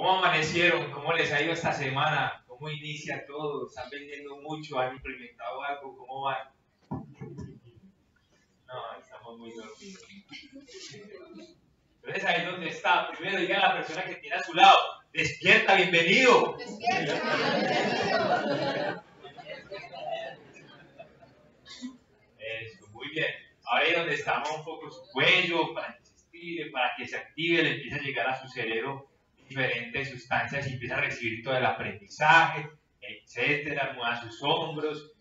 ¿Cómo amanecieron? ¿Cómo les ha ido esta semana? ¿Cómo inicia todo? ¿Están vendiendo mucho? ¿Han implementado algo? ¿Cómo van? No, estamos muy dormidos. Entonces ahí donde está, primero diga a la persona que tiene a su lado, despierta, bienvenido. Despierta, bienvenido. Eso, muy bien. Ahora ahí donde estamos un poco su cuello, para que se estire, para que se active, le empiece a llegar a su cerebro diferentes sustancias y empieza a recibir todo el aprendizaje, etcétera, mueva sus hombros.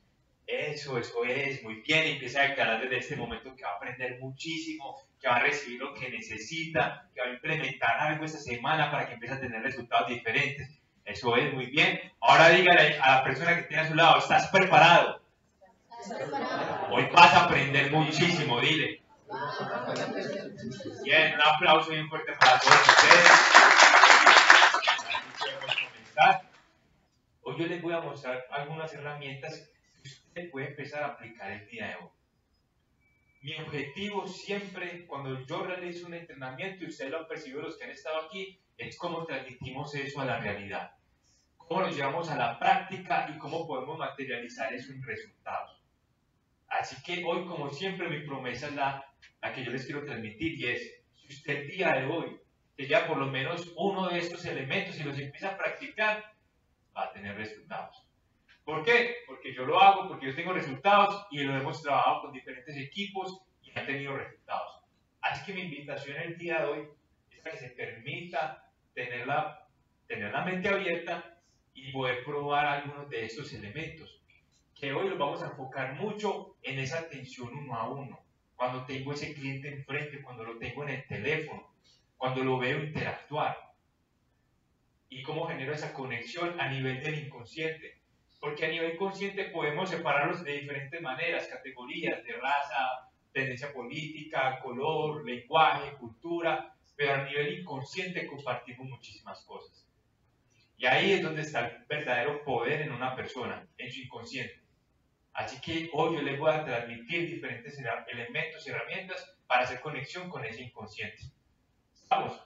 Eso es, muy bien, empieza a declarar desde este momento que va a aprender muchísimo, que va a recibir lo que necesita, que va a implementar algo esta semana para que empiece a tener resultados diferentes. Eso es, muy bien. Ahora dígale a la persona que tiene a su lado, ¿estás preparado? Hoy vas a aprender muchísimo, dile. Bien, un aplauso bien fuerte para todos ustedes. Hoy yo les voy a mostrar algunas herramientas que usted puede empezar a aplicar el día de hoy. Mi objetivo siempre, cuando yo realizo un entrenamiento, y ustedes lo han percibido los que han estado aquí, es cómo transmitimos eso a la realidad. Cómo lo llevamos a la práctica y cómo podemos materializar eso en resultados. Así que hoy, como siempre, mi promesa es la que yo les quiero transmitir, y es, si usted el día de hoy, que ya por lo menos uno de estos elementos, y los empieza a practicar, va a tener resultados. ¿Por qué? Porque yo lo hago, porque yo tengo resultados y lo hemos trabajado con diferentes equipos y han tenido resultados. Así que mi invitación el día de hoy es a que se permita tener la mente abierta y poder probar algunos de estos elementos, que hoy los vamos a enfocar mucho en esa atención uno a uno. Cuando tengo ese cliente enfrente, cuando lo tengo en el teléfono, cuando lo veo interactuar. Y cómo genero esa conexión a nivel del inconsciente. Porque a nivel consciente podemos separarlos de diferentes maneras, categorías de raza, tendencia política, color, lenguaje, cultura, pero a nivel inconsciente compartimos muchísimas cosas. Y ahí es donde está el verdadero poder en una persona, en su inconsciente. Así que hoy yo les voy a transmitir diferentes elementos y herramientas para hacer conexión con ese inconsciente. ¿Estamos?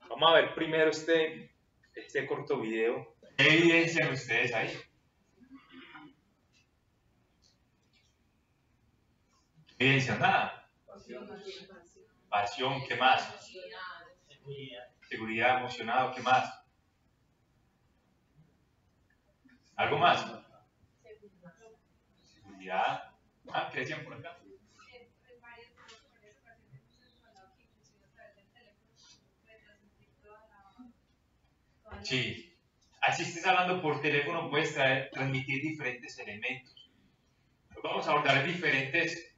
Vamos a ver primero este corto video. ¿Qué evidencian ustedes ahí? ¿Qué evidencian? Nada. Pasión, ¿qué más? Seguridad, emocionado, ¿qué más? ¿Algo más? Seguridad. ¿Qué decían por acá? Sí. Así estés hablando por teléfono, puedes transmitir diferentes elementos. Vamos a abordar diferentes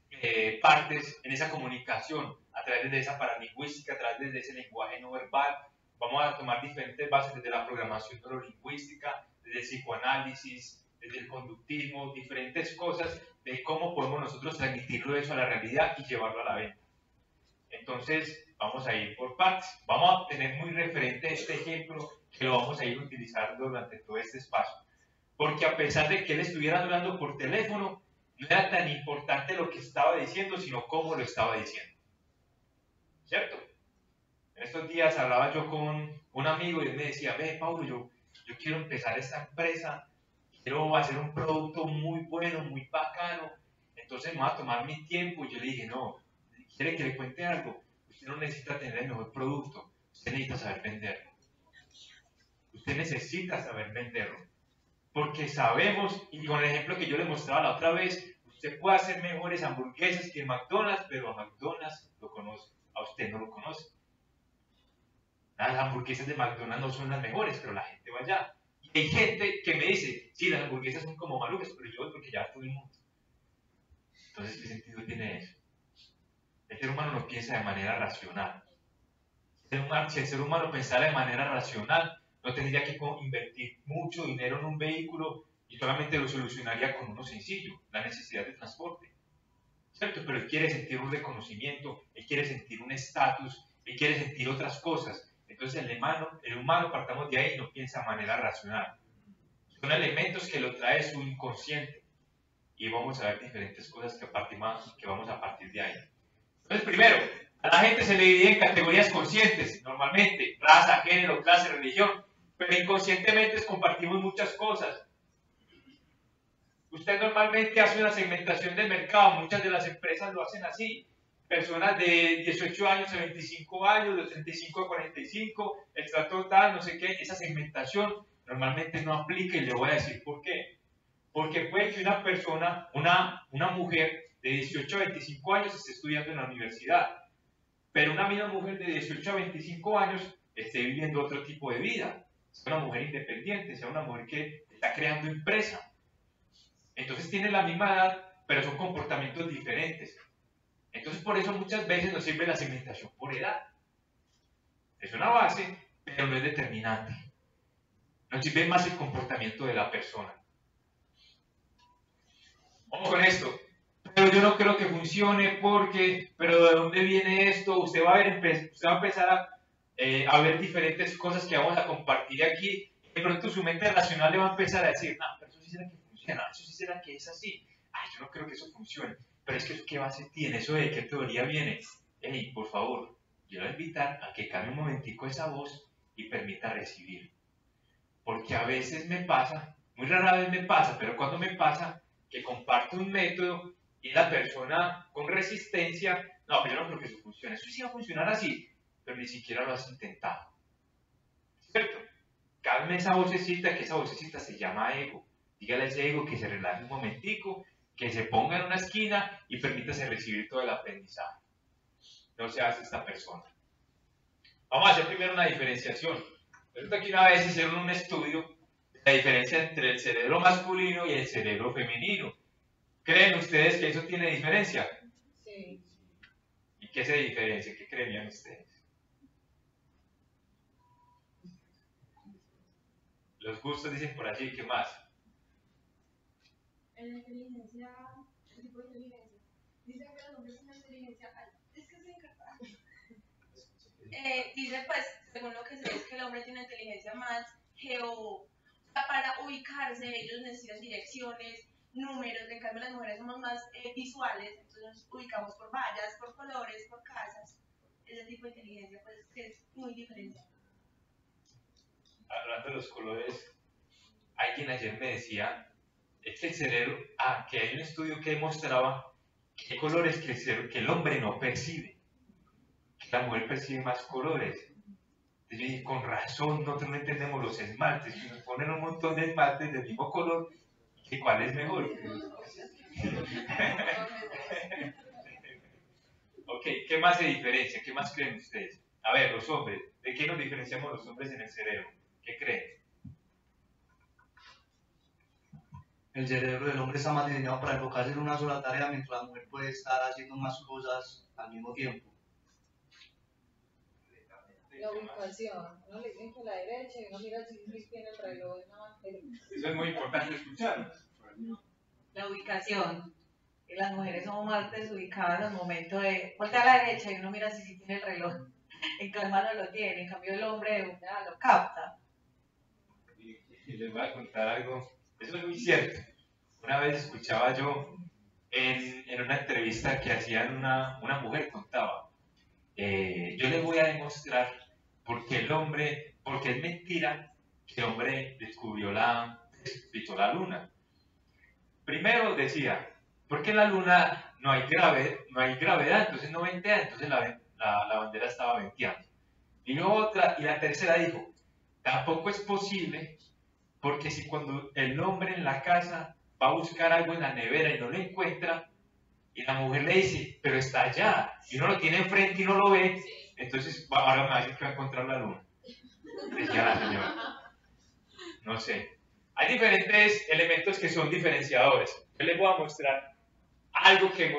partes en esa comunicación, a través de esa paralingüística, a través de ese lenguaje no verbal. Vamos a tomar diferentes bases desde la programación neurolingüística, desde el psicoanálisis, desde el conductismo, diferentes cosas de cómo podemos nosotros transmitirlo eso a la realidad y llevarlo a la venta. Entonces, vamos a ir por partes. Vamos a tener muy referente este ejemplo que lo vamos a ir utilizando durante todo este espacio. Porque a pesar de que él estuviera hablando por teléfono, no era tan importante lo que estaba diciendo, sino cómo lo estaba diciendo. ¿Cierto? En estos días hablaba yo con un amigo y él me decía, ve, Paulo, yo quiero empezar esta empresa, quiero hacer un producto muy bueno, muy bacano, entonces me voy a tomar mi tiempo. Y yo le dije, no, ¿quiere que le cuente algo? Usted no necesita tener el mejor producto, usted necesita saber venderlo. Usted necesita saber venderlo. Porque sabemos, y con el ejemplo que yo le mostraba la otra vez, usted puede hacer mejores hamburguesas que McDonald's, pero a McDonald's lo conoce, a usted no lo conoce. Las hamburguesas de McDonald's no son las mejores, pero la gente va allá. Y hay gente que me dice, sí, las hamburguesas son como malucas, pero yo voy porque ya todo el mundo. Entonces, ¿qué sentido tiene eso? El ser humano no piensa de manera racional. Si el ser humano pensara de manera racional, no tendría que invertir mucho dinero en un vehículo y solamente lo solucionaría con uno sencillo, la necesidad de transporte. ¿Cierto? Pero él quiere sentir un reconocimiento, él quiere sentir un estatus, él quiere sentir otras cosas. Entonces el humano, partamos de ahí, no piensa de manera racional. Son elementos que lo trae su inconsciente. Y vamos a ver diferentes cosas que vamos a partir de ahí. Entonces, primero, A la gente se le divide en categorías conscientes, normalmente, raza, género, clase, religión, pero inconscientemente compartimos muchas cosas. Usted normalmente hace una segmentación del mercado, muchas de las empresas lo hacen así. Personas de 18 años a 25 años, de 35 a 45, estrato tal, no sé qué, esa segmentación normalmente no aplica y le voy a decir por qué. Porque puede que una persona, una mujer de 18 a 25 años esté estudiando en la universidad, pero una misma mujer de 18 a 25 años esté viviendo otro tipo de vida. Sea una mujer independiente, sea una mujer que está creando empresa. Entonces tienen la misma edad, pero son comportamientos diferentes. Entonces por eso muchas veces nos sirve la segmentación por edad. Es una base, pero no es determinante. Nos sirve más el comportamiento de la persona. Vamos con esto. Pero yo no creo que funcione porque, pero ¿de dónde viene esto? Usted va a empezar a ver diferentes cosas que vamos a compartir aquí. De pronto su mente racional le va a empezar a decir, no, pero eso sí será que funciona, eso sí será que es así. Ay, yo no creo que eso funcione. Pero es que ¿qué base tiene? ¿Eso de qué teoría viene? Hey, por favor, yo le voy a invitar a que cambie un momentico esa voz y permita recibir. Porque a veces me pasa, muy rara vez me pasa, pero cuando me pasa, que comparto un método y la persona con resistencia, no, pero yo no creo que eso funcione. Eso sí va a funcionar así, pero ni siquiera lo has intentado. ¿Cierto? Calme esa vocecita, que esa vocecita se llama ego. Dígale a ese ego que se relaje un momentico, que se ponga en una esquina y permítase recibir todo el aprendizaje. No se hace esta persona. Vamos a hacer primero una diferenciación. Resulta que una vez hicieron un estudio de la diferencia entre el cerebro masculino y el cerebro femenino. ¿Creen ustedes que eso tiene diferencia? Sí. ¿Y qué se diferencia? ¿Qué creían ustedes? Los gustos dicen por allí, ¿qué más? En la inteligencia, el tipo de inteligencia. Dicen que los hombres tienen inteligencia alta. Es que soy incapaz. Dice, pues, según lo que sé, es que el hombre tiene inteligencia más para ubicarse, ellos necesitan direcciones, números, en cambio las mujeres somos más visuales, entonces nos ubicamos por vallas, por colores, por casas. Ese tipo de inteligencia, pues, que es muy diferente. Hablando de los colores, alguien ayer me decía, es que el cerebro, que hay un estudio que demostraba que hay colores que el hombre no percibe, que la mujer percibe más colores. Entonces yo dije, con razón, nosotros no entendemos los esmaltes, que nos ponen un montón de esmaltes del mismo color, que cuál es mejor. Ok, ¿qué más se diferencia? ¿Qué más creen ustedes? A ver, los hombres, ¿de qué nos diferenciamos los hombres en el cerebro? ¿Qué creen? El cerebro del hombre está más diseñado para enfocarse en una sola tarea, mientras la mujer puede estar haciendo más cosas al mismo tiempo. La ubicación, uno le dicen que la derecha y uno mira si tiene el reloj en la bandera. Eso es muy importante escuchar. La ubicación. Y las mujeres somos más desubicadas al momento de voltear a la derecha y uno mira si tiene el reloj. En cambio no lo tiene, en cambio el hombre de una lo capta. Y les voy a contar algo, eso es muy cierto. Una vez escuchaba yo en una entrevista que hacían una mujer contaba, yo les voy a demostrar porque es mentira que el hombre descubrió la luna. Primero decía, porque en la luna no hay gravedad, entonces no ventea, entonces la bandera estaba venteando. Y la tercera dijo, tampoco es posible, porque si cuando el hombre en la casa va a buscar algo en la nevera y no lo encuentra, y la mujer le dice, pero está allá, y uno lo tiene enfrente y no lo ve, entonces ahora me va a decir que va a encontrar la luna. Decía la señora. No sé. Hay diferentes elementos que son diferenciadores. Yo les voy a mostrar algo que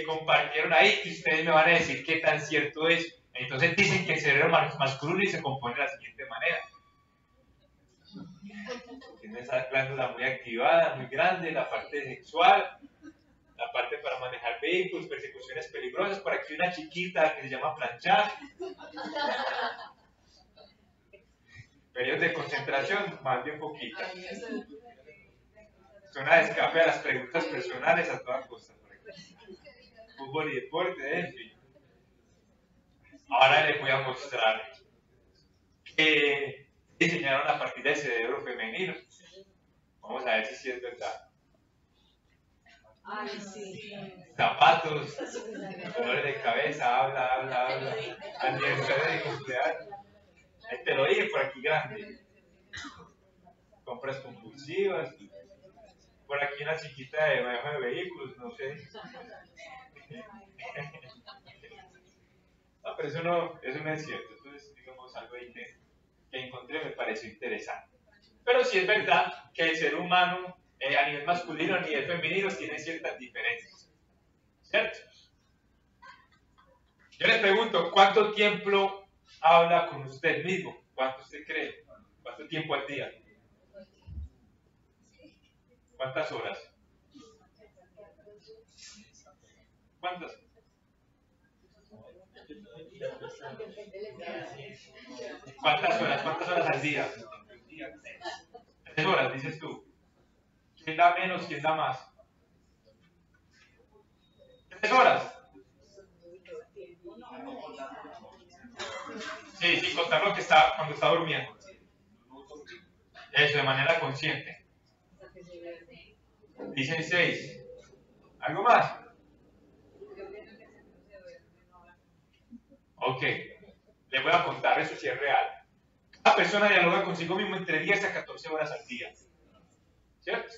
compartieron ahí y ustedes me van a decir qué tan cierto es. Entonces dicen que el cerebro masculino se compone de la siguiente manera. Tiene esa glándula muy activada, muy grande, la parte sexual, la parte para manejar vehículos, persecuciones peligrosas, por aquí una chiquita que se llama planchar. Periodos de concentración, más bien poquita. Zona de escape a las preguntas personales a toda costa. Fútbol y deporte, en fin. Ahora les voy a mostrar que diseñaron a partir del cerebro femenino. Vamos a ver si sí es verdad. Ay, sí. Zapatos, dolores de cabeza, habla. Aniversario de cumpleaños. Ahí te lo dije por aquí grande. Compras compulsivas. Por aquí una chiquita de manejo de vehículos, no sé. No, pero eso no es cierto. Entonces, digamos, algo ahí que encontré me pareció interesante. Pero sí es verdad que el ser humano, a nivel masculino, a nivel femenino, tiene ciertas diferencias. ¿Cierto? Yo les pregunto, ¿cuánto tiempo habla con usted mismo? ¿Cuánto usted cree? ¿Cuánto tiempo al día? ¿Cuántas horas? ¿Cuántas? ¿Cuántas horas? ¿Cuántas horas al día? 3 horas, dices tú. ¿Quién da menos? ¿Quién da más? 3 horas. Sí, sin contar lo que está cuando está durmiendo. Eso, de manera consciente. Dicen 6. ¿Algo más? Ok. Les voy a contar, eso sí es real. Cada persona dialoga consigo mismo entre 10 a 14 horas al día. ¿Cierto?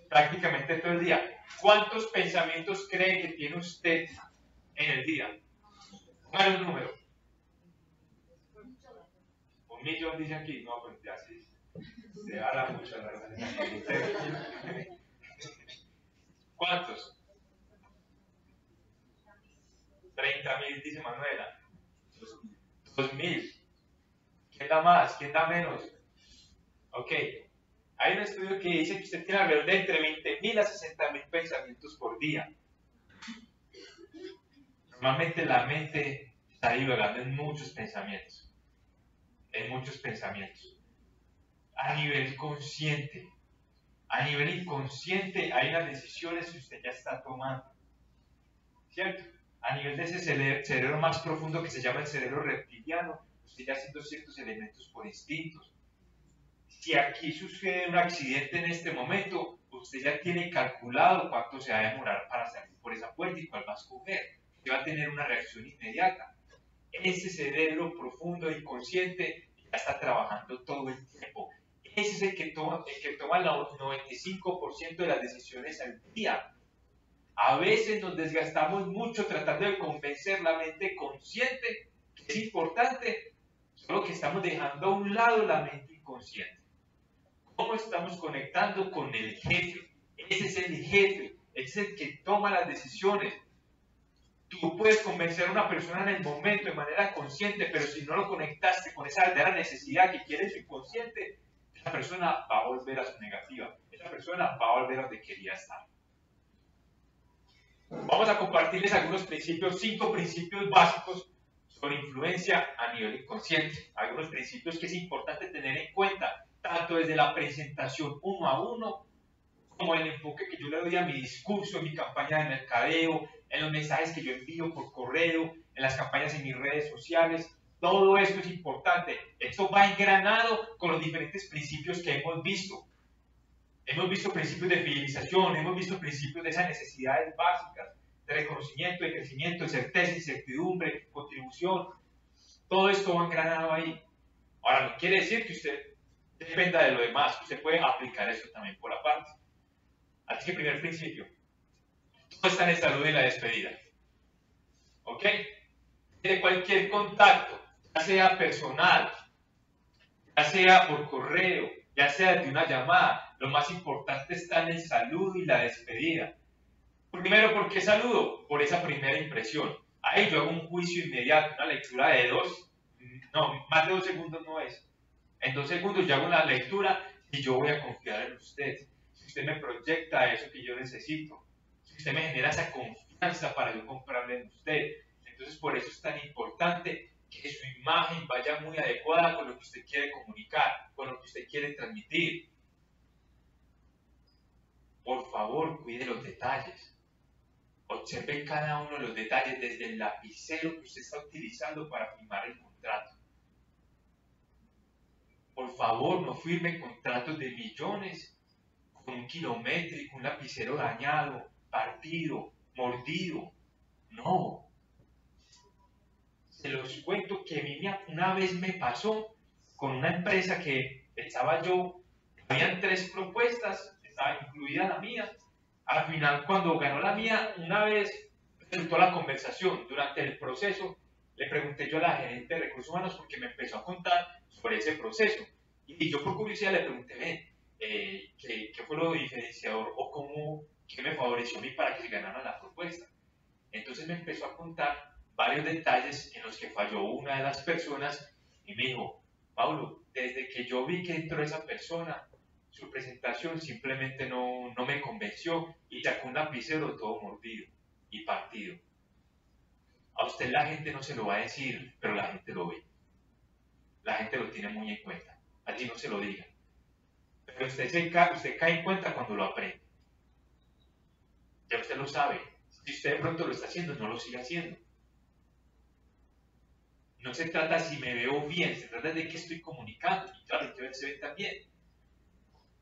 Prácticamente todo el día. ¿Cuántos pensamientos cree que tiene usted en el día? Póngale un número. 1.000.000 dice aquí. No, pues ya sí. Se habla mucho, la verdad. ¿Cuántos? 30.000 dice Manuela. 2.000. ¿Quién da más? ¿Quién da menos? Ok. Hay un estudio que dice que usted tiene alrededor de entre 20.000 a 60.000 pensamientos por día. Normalmente la mente está divagando en muchos pensamientos. A nivel consciente. A nivel inconsciente hay unas decisiones que usted ya está tomando. ¿Cierto? A nivel de ese cerebro más profundo que se llama el cerebro reptiliano, usted ya haciendo ciertos elementos por instintos. Si aquí sucede un accidente en este momento, usted ya tiene calculado cuánto se va a demorar para salir por esa puerta y cuál va a escoger. Usted va a tener una reacción inmediata. Ese cerebro profundo e inconsciente ya está trabajando todo el tiempo. Ese es el que toma el 95% de las decisiones al día. A veces nos desgastamos mucho tratando de convencer la mente consciente que es importante, solo que estamos dejando a un lado la mente inconsciente. ¿Cómo estamos conectando con el jefe? Ese es el jefe, es el que toma las decisiones. Tú puedes convencer a una persona en el momento de manera consciente, pero si no lo conectaste con esa verdadera necesidad que quiere su inconsciente, esa persona va a volver a su negativa, esa persona va a volver a donde quería estar. Vamos a compartirles algunos principios, 5 principios básicos sobre influencia a nivel inconsciente. Algunos principios que es importante tener en cuenta, tanto desde la presentación 1 a 1, como el enfoque que yo le doy a mi discurso, en mi campaña de mercadeo, en los mensajes que yo envío por correo, en las campañas en mis redes sociales. Todo esto es importante. Esto va engranado con los diferentes principios que hemos visto. Hemos visto principios de fidelización, hemos visto principios de esas necesidades básicas, de reconocimiento, de crecimiento, de certeza, incertidumbre, contribución. Todo esto va engranado ahí. Ahora, no quiere decir que usted dependa de lo demás, usted puede aplicar eso también por aparte. Así que, primer principio, todo está en el saludo y la despedida. ¿Ok? De cualquier contacto, ya sea personal, ya sea por correo, ya sea de una llamada, lo más importante está en el saludo y la despedida. Primero, ¿por qué saludo? Por esa primera impresión. Ahí yo hago un juicio inmediato, una lectura de más de 2 segundos no es. En 2 segundos yo hago una lectura y yo voy a confiar en usted. Si usted me proyecta eso que yo necesito, si usted me genera esa confianza para yo comprarle en usted. Entonces, por eso es tan importante que su imagen vaya muy adecuada con lo que usted quiere comunicar, con lo que usted quiere transmitir. Por favor, cuide los detalles. Observe cada uno de los detalles, desde el lapicero que usted está utilizando para firmar el contrato. Por favor, no firme contratos de millones con un kilométrico, un lapicero dañado, partido, mordido. No. Se los cuento que a mí una vez me pasó con una empresa que estaba yo, habían 3 propuestas, estaba incluida la mía. Al final, cuando ganó la mía, una vez resultó la conversación. Durante el proceso, le pregunté yo a la gerente de recursos humanos porque me empezó a contar sobre ese proceso. Y yo por curiosidad le pregunté, ¿qué fue lo diferenciador o qué me favoreció a mí para que se ganara la propuesta? Entonces me empezó a contar varios detalles en los que falló una de las personas y me dijo, Paulo, desde que yo vi que entró esa persona, su presentación simplemente no me convenció y sacó un lapicero todo mordido y partido. A usted la gente no se lo va a decir, pero la gente lo ve. La gente lo tiene muy en cuenta. Allí no se lo diga. Pero usted cae en cuenta cuando lo aprende. Ya usted lo sabe. Si usted de pronto lo está haciendo, no lo siga haciendo. No se trata si me veo bien, se trata de qué estoy comunicando. Y claro, que se ve también.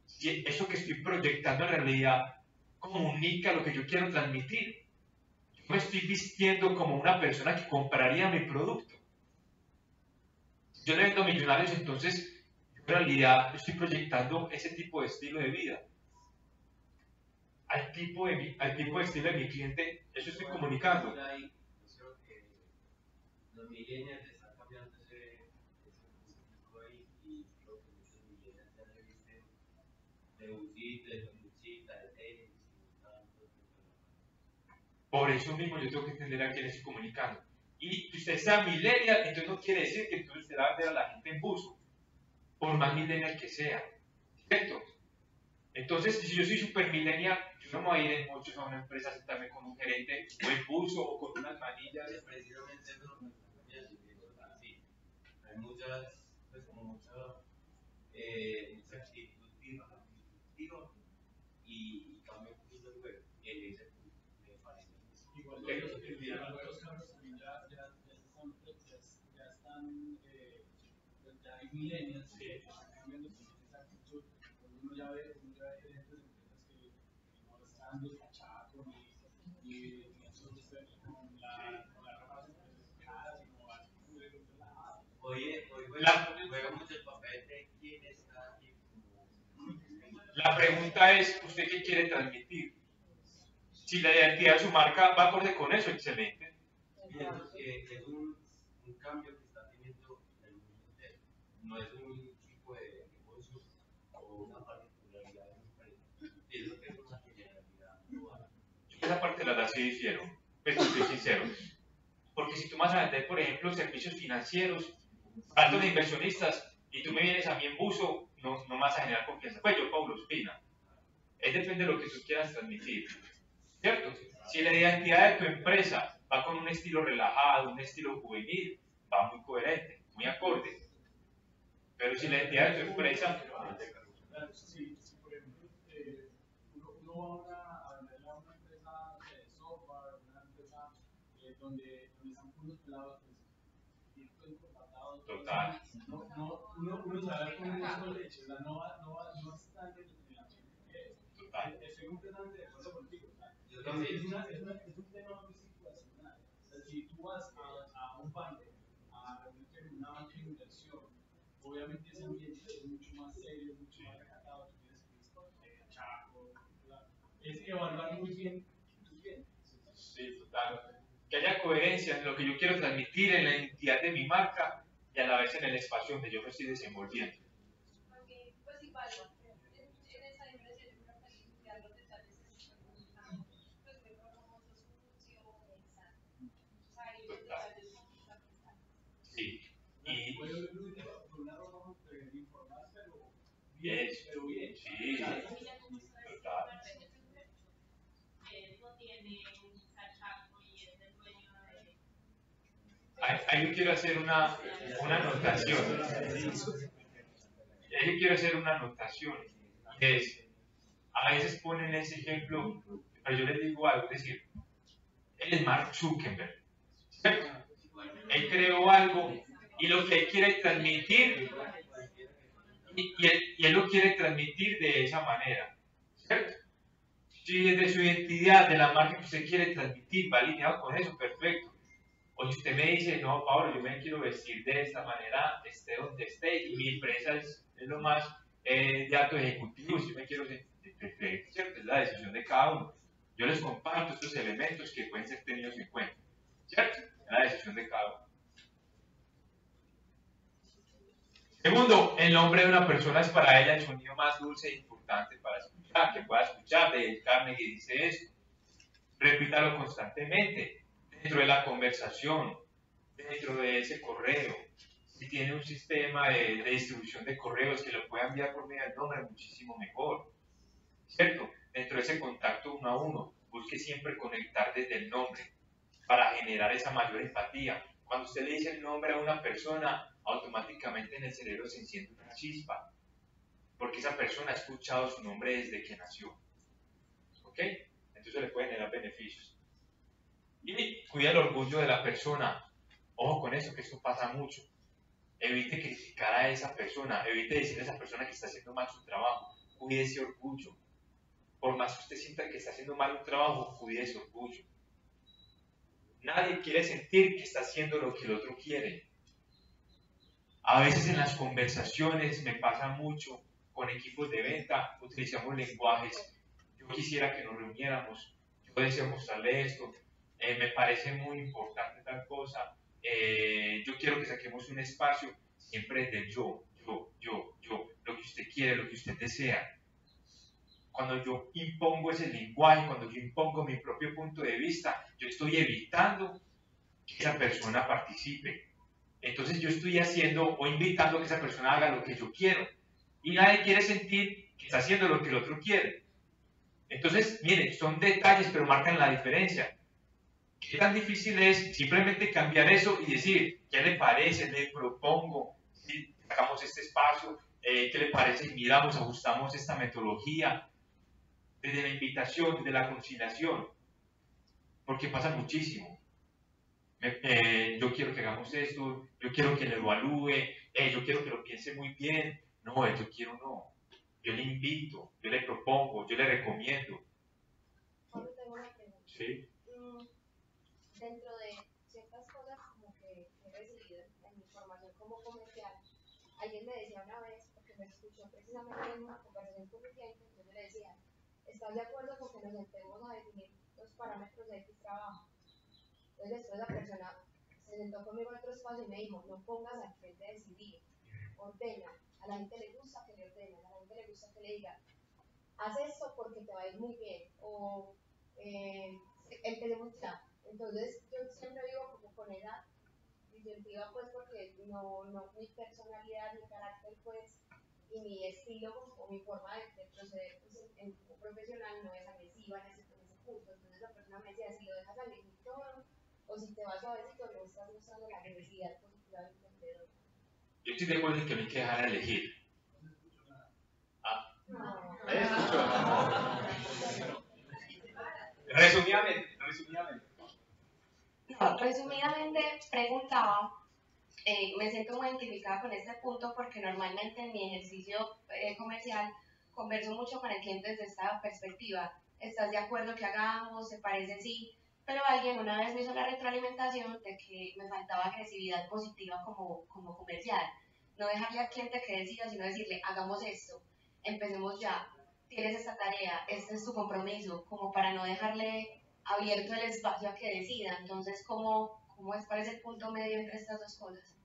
Si eso que estoy proyectando en realidad comunica lo que yo quiero transmitir. Yo me estoy vistiendo como una persona que compraría mi producto. Si yo le vendo a millonarios, entonces en realidad estoy proyectando ese tipo de estilo de vida. Al tipo de estilo de mi cliente, eso estoy comunicando. Los millennials están cambiando ese público ahí y creo que muchos millennials ya se visten de busita, de peluchita, de tenis y tanto. Por eso mismo yo tengo que entender a quién estoy comunicando. Y que usted sea millennial, entonces no quiere decir que entonces usted va a vender a la gente en buzo, por más millennial que sea, ¿cierto? Entonces, si yo soy super millennial, yo no me voy a ir en muchos a una empresa a sentarme con un gerente o en buzo o con unas manillas. Precisamente eso es lo que está cambiando, así. Hay muchas, pues como mucha actitud disruptiva y cambia un poquito el juego. Y en ese punto me parece. Igual los carros también ya hay millennials que están cambiando también esa actitud. Uno ya ve ejemplos de empresas que no están despachadas con la ropa sofisticada, sino así muy relajada. Hoy juega mucho el papel de quién está aquí. La pregunta es, ¿usted qué quiere transmitir? Si la identidad de su marca va acorde con eso, excelente. Pienso que es un cambio que está teniendo el mundo entero. No es un tipo de negocio o una particularidad de un país. Pienso que es una generalidad global. Esa parte la verdad sí difiero, pues estoy sincero. Porque si tú vas a vender, por ejemplo, servicios financieros, altos de inversionistas, y tú me vienes a mí en buzo, no me vas a generar confianza. Pues yo, Paulo Espina. Es depende de lo que tú quieras transmitir. ¿Cierto? Si la identidad de tu empresa va con un estilo relajado, un estilo juvenil, va muy coherente, muy acorde. Pero si la identidad de tu empresa... Si por ejemplo, uno va a venderle a una empresa de software, una empresa donde están puros pelados, pues, contratados. Total. Uno sabe cómo es con leche, no está en el ambiente que es. Total. Estoy completamente de acuerdo contigo. Yo también. Es un tema muy situacional. O sea, si tú vas a un banco a reunirte en una banca de inversión, obviamente ese ambiente es mucho más serio, mucho más recatado. Tú tienes que ir chaco, es evaluar muy bien tu cliente. Sí, total. Que haya coherencia en lo que yo quiero transmitir, en la identidad de mi marca y a la vez en el espacio donde yo me estoy desenvolviendo. Porque, pues igual, en esa diferencia yo creo que limpiar los detalles es muy importante. Pues muy famoso, sucio, exacto. O sea, ahí los detalles son fundamentales. Sí. Y Puede ver por una ropa informal, pero bien. Sí. Total. No tiene un cachaco y es el dueño de... Ahí yo quiero hacer una anotación. Ahí yo quiero hacer una anotación. Es, a veces ponen ese ejemplo, pero yo les digo algo, es decir, Él es Mark Zuckerberg, ¿cierto? Él creó algo y lo que él quiere transmitir, y él lo quiere transmitir de esa manera, ¿cierto? Si desde su identidad, de la marca que usted quiere transmitir, va alineado con eso, perfecto. O si usted me dice, no, Pablo, yo me quiero vestir de esta manera, esté donde esté, y mi empresa es lo más de alto ejecutivo, si yo me quiero sentir perfecto, ¿cierto? Es la decisión de cada uno. Yo les comparto estos elementos que pueden ser tenidos en cuenta, ¿cierto? Es la decisión de cada uno. Segundo, el nombre de una persona es para ella el sonido más dulce e importante para escuchar, que pueda escuchar. De Carnegie dice esto. Repítalo constantemente, dentro de la conversación, dentro de ese correo. Si tiene un sistema de distribución de correos que lo pueda enviar por medio del nombre, muchísimo mejor, ¿cierto? Dentro de ese contacto uno a uno, busque siempre conectar desde el nombre para generar esa mayor empatía. Cuando usted le dice el nombre a una persona, automáticamente en el cerebro se enciende una chispa, porque esa persona ha escuchado su nombre desde que nació, ¿ok? Entonces le puede generar beneficios. Y cuida el orgullo de la persona. Ojo con eso, que esto pasa mucho. Evite criticar a esa persona, evite decirle a esa persona que está haciendo mal su trabajo. Cuide ese orgullo. Por más que usted sienta que está haciendo mal un trabajo, cuide ese orgullo. Nadie quiere sentir que está haciendo lo que el otro quiere. A veces en las conversaciones me pasa mucho con equipos de venta, utilizamos lenguajes. Yo quisiera que nos reuniéramos, yo deseo mostrarle esto, me parece muy importante tal cosa, yo quiero que saquemos un espacio, siempre del yo, lo que usted quiere, lo que usted desea. Cuando yo impongo ese lenguaje, cuando yo impongo mi propio punto de vista, yo estoy evitando que esa persona participe. Entonces yo estoy haciendo o invitando a que esa persona haga lo que yo quiero. Y nadie quiere sentir que está haciendo lo que el otro quiere. Entonces, miren, son detalles, pero marcan la diferencia. ¿Qué tan difícil es simplemente cambiar eso y decir, ¿qué le parece? Le propongo, si sacamos este espacio, ¿qué le parece? Miramos, ajustamos esta metodología desde la invitación, desde la conciliación, porque pasa muchísimo. Yo quiero que hagamos esto, yo quiero que lo evalúe, yo quiero que lo piense muy bien. No, yo quiero no. Yo le invito, yo le propongo, yo le recomiendo. Solo tengo una pregunta. ¿Sí? Dentro de ciertas cosas como que he recibido en mi formación como comercial, alguien me decía una vez, porque me escuchó precisamente en una conversación con mi cliente, entonces le decía, ¿estás de acuerdo con que nos sentemos a definir los parámetros de X trabajo? Entonces después la persona se sentó conmigo en otro espacio y me dijo, no pongas al frente de decidir, ordena. A la gente le gusta que le ordenen, a la gente le gusta que le digan, haz esto porque te va a ir muy bien, o empecemos ya. Entonces yo siempre vivo como con esa disyuntiva, pues porque no mi personalidad, mi carácter, pues, y mi estilo o mi forma de proceder pues, en profesional no es agresiva en ese punto. Entonces la persona me decía, si lo dejas elegir todo, o si te vas suavecito, no estás mostrando la agresividad positiva del emprendedor. Yo estoy de acuerdo en que no hay que dejar elegir. Resumidamente. No, resumidamente preguntaba, me siento muy identificada con este punto porque normalmente en mi ejercicio comercial converso mucho con el cliente desde esta perspectiva. ¿Estás de acuerdo que hagamos? ¿Te parece sí? Pero alguien una vez me hizo la retroalimentación de que me faltaba agresividad positiva como comercial. No dejarle al cliente que decida, sino decirle, hagamos esto, empecemos ya, tienes esta tarea, este es tu compromiso, como para no dejarle abierto el espacio a que decida. Entonces, ¿cuál es el punto medio entre estas dos cosas?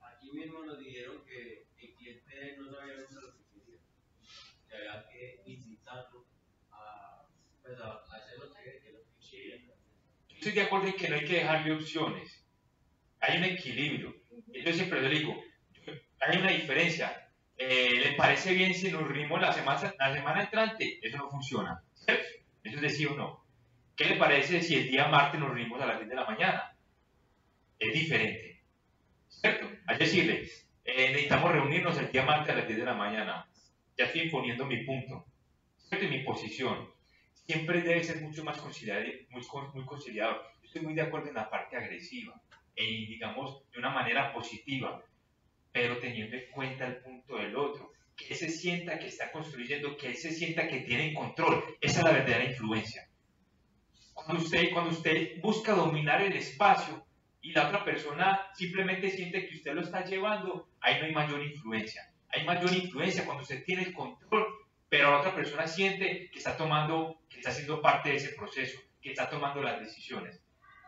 Aquí mismo nos dijeron que el cliente no sabía nunca lo que quería, que había que incitarlo a hacer lo que quería. Estoy de acuerdo en que no hay que dejarle opciones. Hay un equilibrio. Yo siempre lo digo, hay una diferencia. ¿Le parece bien si nos reunimos la semana entrante? Eso no funciona, ¿cierto? Eso es de sí o no. ¿Qué le parece si el día martes nos reunimos a las 10 de la mañana? Es diferente, ¿cierto? Hay que decirle, necesitamos reunirnos el día martes a las 10 de la mañana. Ya estoy imponiendo mi punto, ¿cierto? Y mi posición. siempre debe ser mucho más muy conciliador. Yo estoy muy de acuerdo en la parte agresiva, y digamos de una manera positiva, pero teniendo en cuenta el punto del otro, que él se sienta que está construyendo, que él se sienta que tiene control. Esa es la verdadera influencia. Cuando usted busca dominar el espacio y la otra persona simplemente siente que usted lo está llevando, ahí no hay mayor influencia. Hay mayor influencia cuando usted tiene el control, pero la otra persona siente que está tomando, que está siendo parte de ese proceso, que está tomando las decisiones.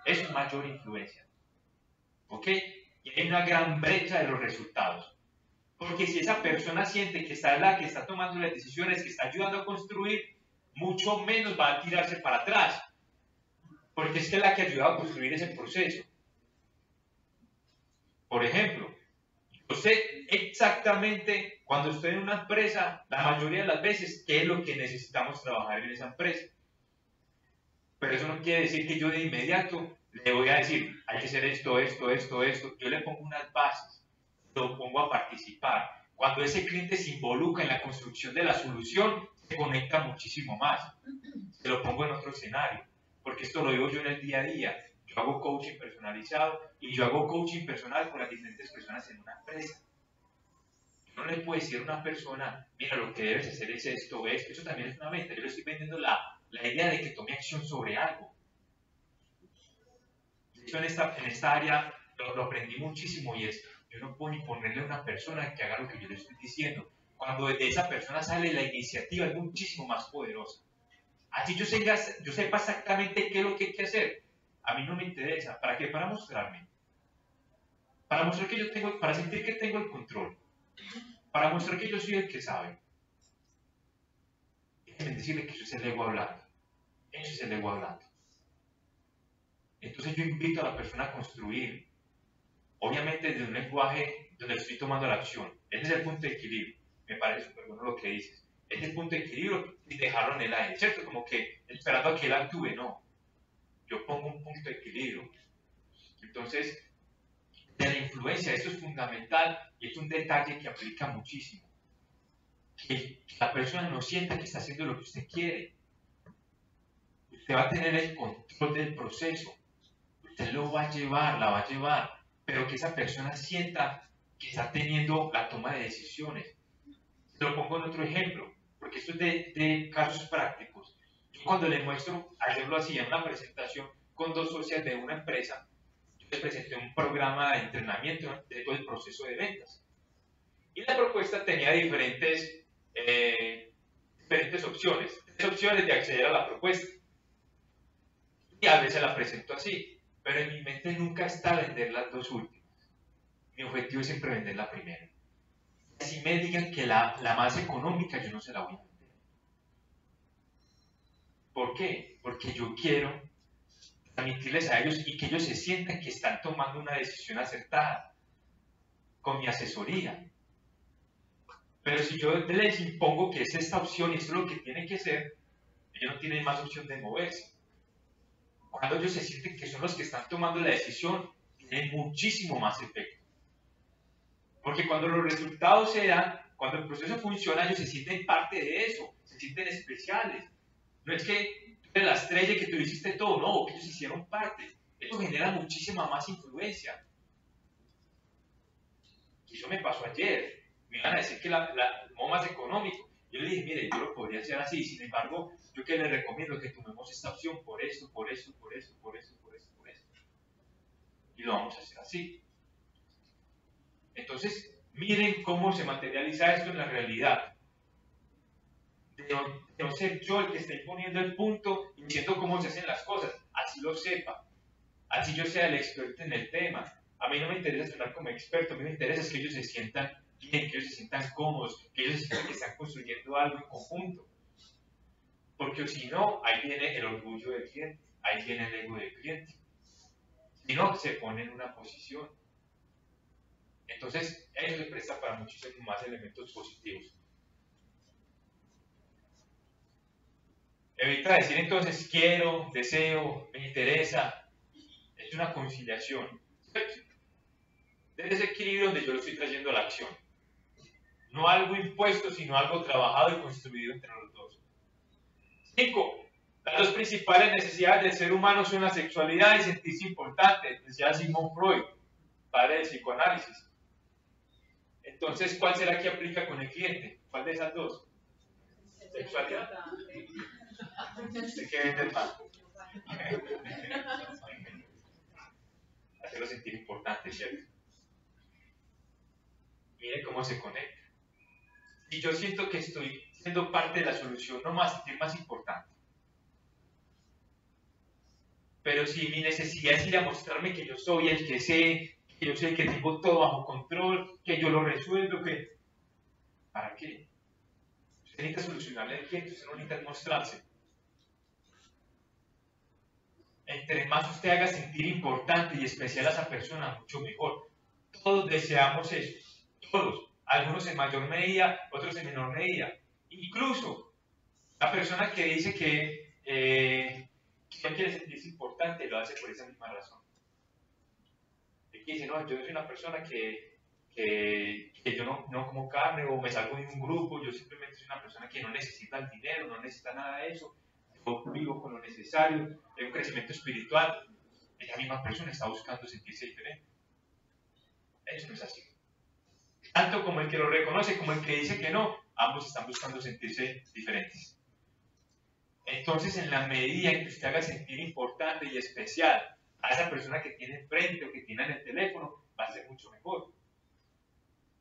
Es mayor influencia. ¿Ok? Y hay una gran brecha de los resultados. Porque si esa persona siente que está la que está tomando las decisiones, que está ayudando a construir, mucho menos va a tirarse para atrás. Porque es que es la que ayuda a construir ese proceso. Por ejemplo, yo sé exactamente cuando estoy en una empresa, la mayoría de las veces, qué es lo que necesitamos trabajar en esa empresa. Pero eso no quiere decir que yo de inmediato le voy a decir, hay que hacer esto, esto, esto, esto. Yo le pongo unas bases, lo pongo a participar. Cuando ese cliente se involucra en la construcción de la solución, se conecta muchísimo más. Se lo pongo en otro escenario, porque esto lo digo yo en el día a día. Yo hago coaching personalizado y yo hago coaching personal con las diferentes personas en una empresa. Yo no le puedo decir a una persona, mira, lo que debes hacer es esto, esto. Eso también es una venta. Yo le estoy vendiendo la idea de que tome acción sobre algo. Yo en esta área lo aprendí muchísimo y es, yo no puedo imponerle a una persona que haga lo que yo le estoy diciendo. Cuando de esa persona sale la iniciativa es muchísimo más poderosa. Así yo sepa exactamente qué es lo que hay que hacer. A mí no me interesa. ¿Para qué? Para mostrarme. Para mostrar que yo tengo, para sentir que tengo el control. Para mostrar que yo soy el que sabe. Déjenme decirle que eso es el ego hablando. Eso es el ego hablando. Entonces yo invito a la persona a construir, obviamente desde un lenguaje donde estoy tomando la acción. Ese es el punto de equilibrio. Me parece súper bueno lo que dices. Ese es el punto de equilibrio y dejarlo en el aire, ¿cierto? Como que esperando a que él actúe, no. Yo pongo un punto de equilibrio. Entonces, de la influencia, esto es fundamental y es un detalle que aplica muchísimo. Que la persona no sienta que está haciendo lo que usted quiere. Usted va a tener el control del proceso. Usted lo va a llevar, la va a llevar, pero que esa persona sienta que está teniendo la toma de decisiones. Se lo pongo en otro ejemplo, porque esto es de casos prácticos. Yo cuando le muestro, ayer lo hacía en una presentación con dos socias de una empresa, yo les presenté un programa de entrenamiento de todo el proceso de ventas. Y la propuesta tenía diferentes opciones, tres opciones de acceder a la propuesta. Y a veces la presento así. Pero en mi mente nunca está vender las dos últimas. Mi objetivo es siempre vender la primera. Si me digan que la más económica, yo no se la voy a vender. ¿Por qué? Porque yo quiero transmitirles a ellos y que ellos se sientan que están tomando una decisión acertada con mi asesoría. Pero si yo les impongo que es esta opción y esto es lo que tiene que ser, ellos no tienen más opción de moverse. Cuando ellos se sienten que son los que están tomando la decisión, tienen muchísimo más efecto. Porque cuando los resultados se dan, cuando el proceso funciona, ellos se sienten parte de eso, se sienten especiales. No es que tú eres la estrella y que tú hiciste todo, no, que ellos hicieron parte. Eso genera muchísima más influencia. Y eso me pasó ayer. Me iban a decir que el modo más económico. Yo le dije, mire, yo lo podría hacer así, sin embargo, yo que le recomiendo que tomemos esta opción por esto, por esto, por esto, por esto, por esto, por esto. Y lo vamos a hacer así. Entonces, miren cómo se materializa esto en la realidad. De no ser yo el que esté imponiendo el punto y diciendo cómo se hacen las cosas. Así lo sepa. Así yo sea el experto en el tema. A mí no me interesa estar como experto, a mí me interesa es que ellos se sientan bien, que ellos se sientan cómodos, que ellos se sientan que están construyendo algo en conjunto. Porque si no, ahí viene el orgullo del cliente, ahí viene el ego del cliente. Si no, se pone en una posición. Entonces, eso se presta para muchísimos más elementos positivos. Evita decir entonces quiero, deseo, me interesa. Es una conciliación. Desde ese equilibrio donde yo lo estoy trayendo a la acción. No algo impuesto, sino algo trabajado y construido entre los dos. 5. Las dos principales necesidades del ser humano son la sexualidad y sentirse importante, decía Sigmund Freud, padre del psicoanálisis. Entonces, ¿cuál será que aplica con el cliente? ¿Cuál de esas dos? Sexualidad. ¿De qué vende el más? Hacerlo sentir importante, ¿cierto? Mire cómo se conecta. Y yo siento que estoy siendo parte de la solución, no más sentir más importante. Pero si mi necesidad es ir a mostrarme que yo soy el que sé, que yo sé que tengo todo bajo control, que yo lo resuelvo, que... ¿Para qué? Usted necesita solucionarle al cliente, usted no necesita mostrarse. Entre más usted haga sentir importante y especial a esa persona, mucho mejor. Todos deseamos eso, todos. Algunos en mayor medida, otros en menor medida. Incluso la persona que dice que no quiere sentirse importante lo hace por esa misma razón. El que dice, no, yo soy una persona que yo no como carne o me salgo de un grupo, yo simplemente soy una persona que no necesita el dinero, no necesita nada de eso, yo vivo con lo necesario, hay un crecimiento espiritual. Esa misma persona está buscando sentirse diferente. Eso no es así. Tanto como el que lo reconoce como el que dice que no, ambos están buscando sentirse diferentes. Entonces, en la medida en que usted haga sentir importante y especial a esa persona que tiene enfrente o que tiene en el teléfono, va a ser mucho mejor.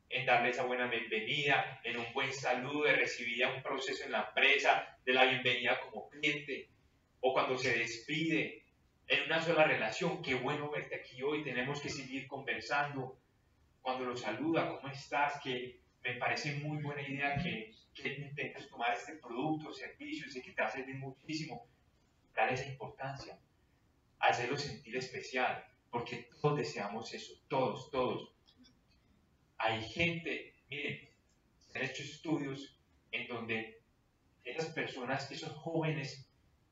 En darle esa buena bienvenida, en un buen saludo, de recibir a un proceso en la empresa, de la bienvenida como cliente, o cuando se despide, en una sola relación. Qué bueno verte aquí hoy, tenemos que seguir conversando. Cuando lo saluda, ¿cómo estás? Que me parece muy buena idea que intentes tomar este producto o servicio, sé que te va a servir muchísimo. Dale esa importancia, hacerlo sentir especial, porque todos deseamos eso, todos. Hay gente, miren, se han hecho estudios en donde esas personas, esos jóvenes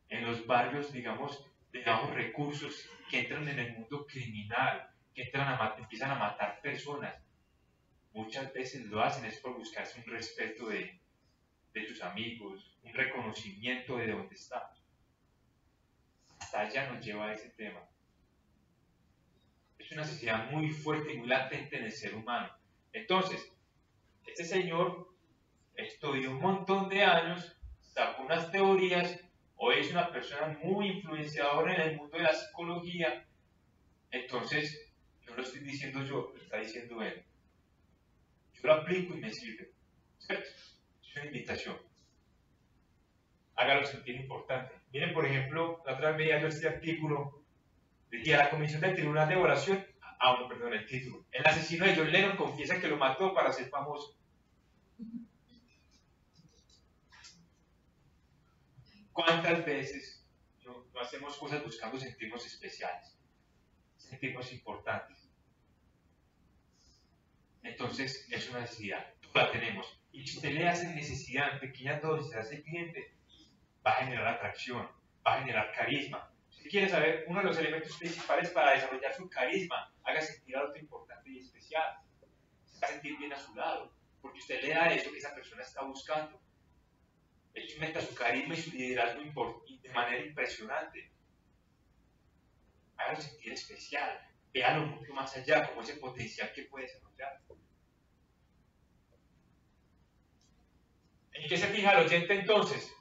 en los barrios, digamos, de bajos recursos, que entran en el mundo criminal, que empiezan a matar personas, muchas veces lo hacen es por buscarse un respeto de sus amigos, un reconocimiento de dónde están. Hasta allá nos lleva a ese tema. Es una necesidad muy fuerte y muy latente en el ser humano. Entonces, este señor estudió un montón de años, sacó unas teorías, hoy es una persona muy influenciadora en el mundo de la psicología. Entonces, no lo estoy diciendo yo, lo está diciendo él. Yo lo aplico y me sirve, ¿cierto? Es una invitación. Hágalo sentir importante. Miren, por ejemplo, la otra vez veía yo este artículo, decía la Comisión del Tribunal de Evaluación, el título. El asesino de John Lennon confiesa que lo mató para ser famoso. ¿Cuántas veces no hacemos cosas buscando sentirnos especiales, sentirnos importantes? Entonces, es una necesidad, la tenemos. Y si usted le hace necesidad en pequeñas dosis a ese cliente, va a generar atracción, va a generar carisma. Si quiere saber uno de los elementos principales para desarrollar su carisma, haga sentir a otro importante y especial. Se va a sentir bien a su lado, porque usted le da eso que esa persona está buscando. Él aumenta su carisma y su liderazgo de manera impresionante. Hágalo sentir especial, véalo mucho más allá, como ese potencial que puede desarrollar. ¿En qué se fija el oyente entonces?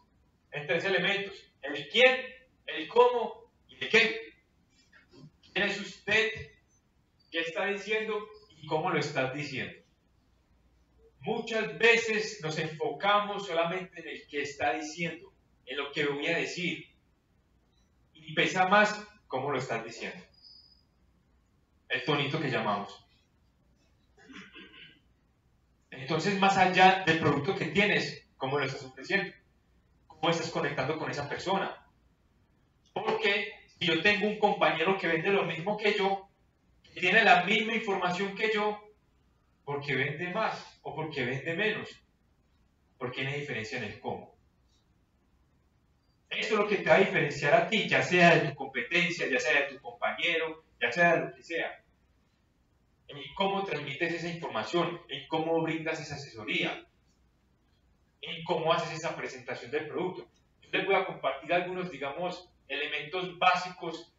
En tres elementos: el quién, el cómo y el qué. ¿Quién es usted? ¿Qué está diciendo? ¿Y cómo lo estás diciendo? Muchas veces nos enfocamos solamente en el que está diciendo, en lo que voy a decir, y pesa más cómo lo estás diciendo. El tonito que llamamos. Entonces, más allá del producto que tienes, ¿cómo lo estás ofreciendo? ¿Cómo estás conectando con esa persona? Porque si yo tengo un compañero que vende lo mismo que yo, que tiene la misma información que yo, ¿por qué vende más o por qué vende menos? ¿Por qué no hay diferencia en el cómo? Eso es lo que te va a diferenciar a ti, ya sea de tu competencia, ya sea de tu compañero, ya sea de lo que sea. En cómo transmites esa información, en cómo brindas esa asesoría, en cómo haces esa presentación del producto. Yo les voy a compartir algunos, digamos, elementos básicos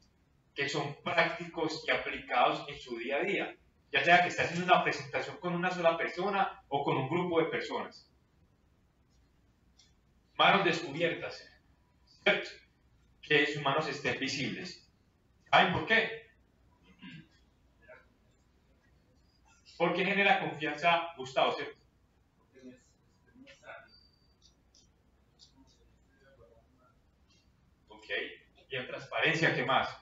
que son prácticos y aplicados en su día a día, ya sea que esté haciendo una presentación con una sola persona o con un grupo de personas. Manos descubiertas, ¿cierto? Que sus manos estén visibles. ¿Saben por qué? Porque genera confianza, Gustavo, ¿cierto? Ok, y en transparencia, ¿qué más?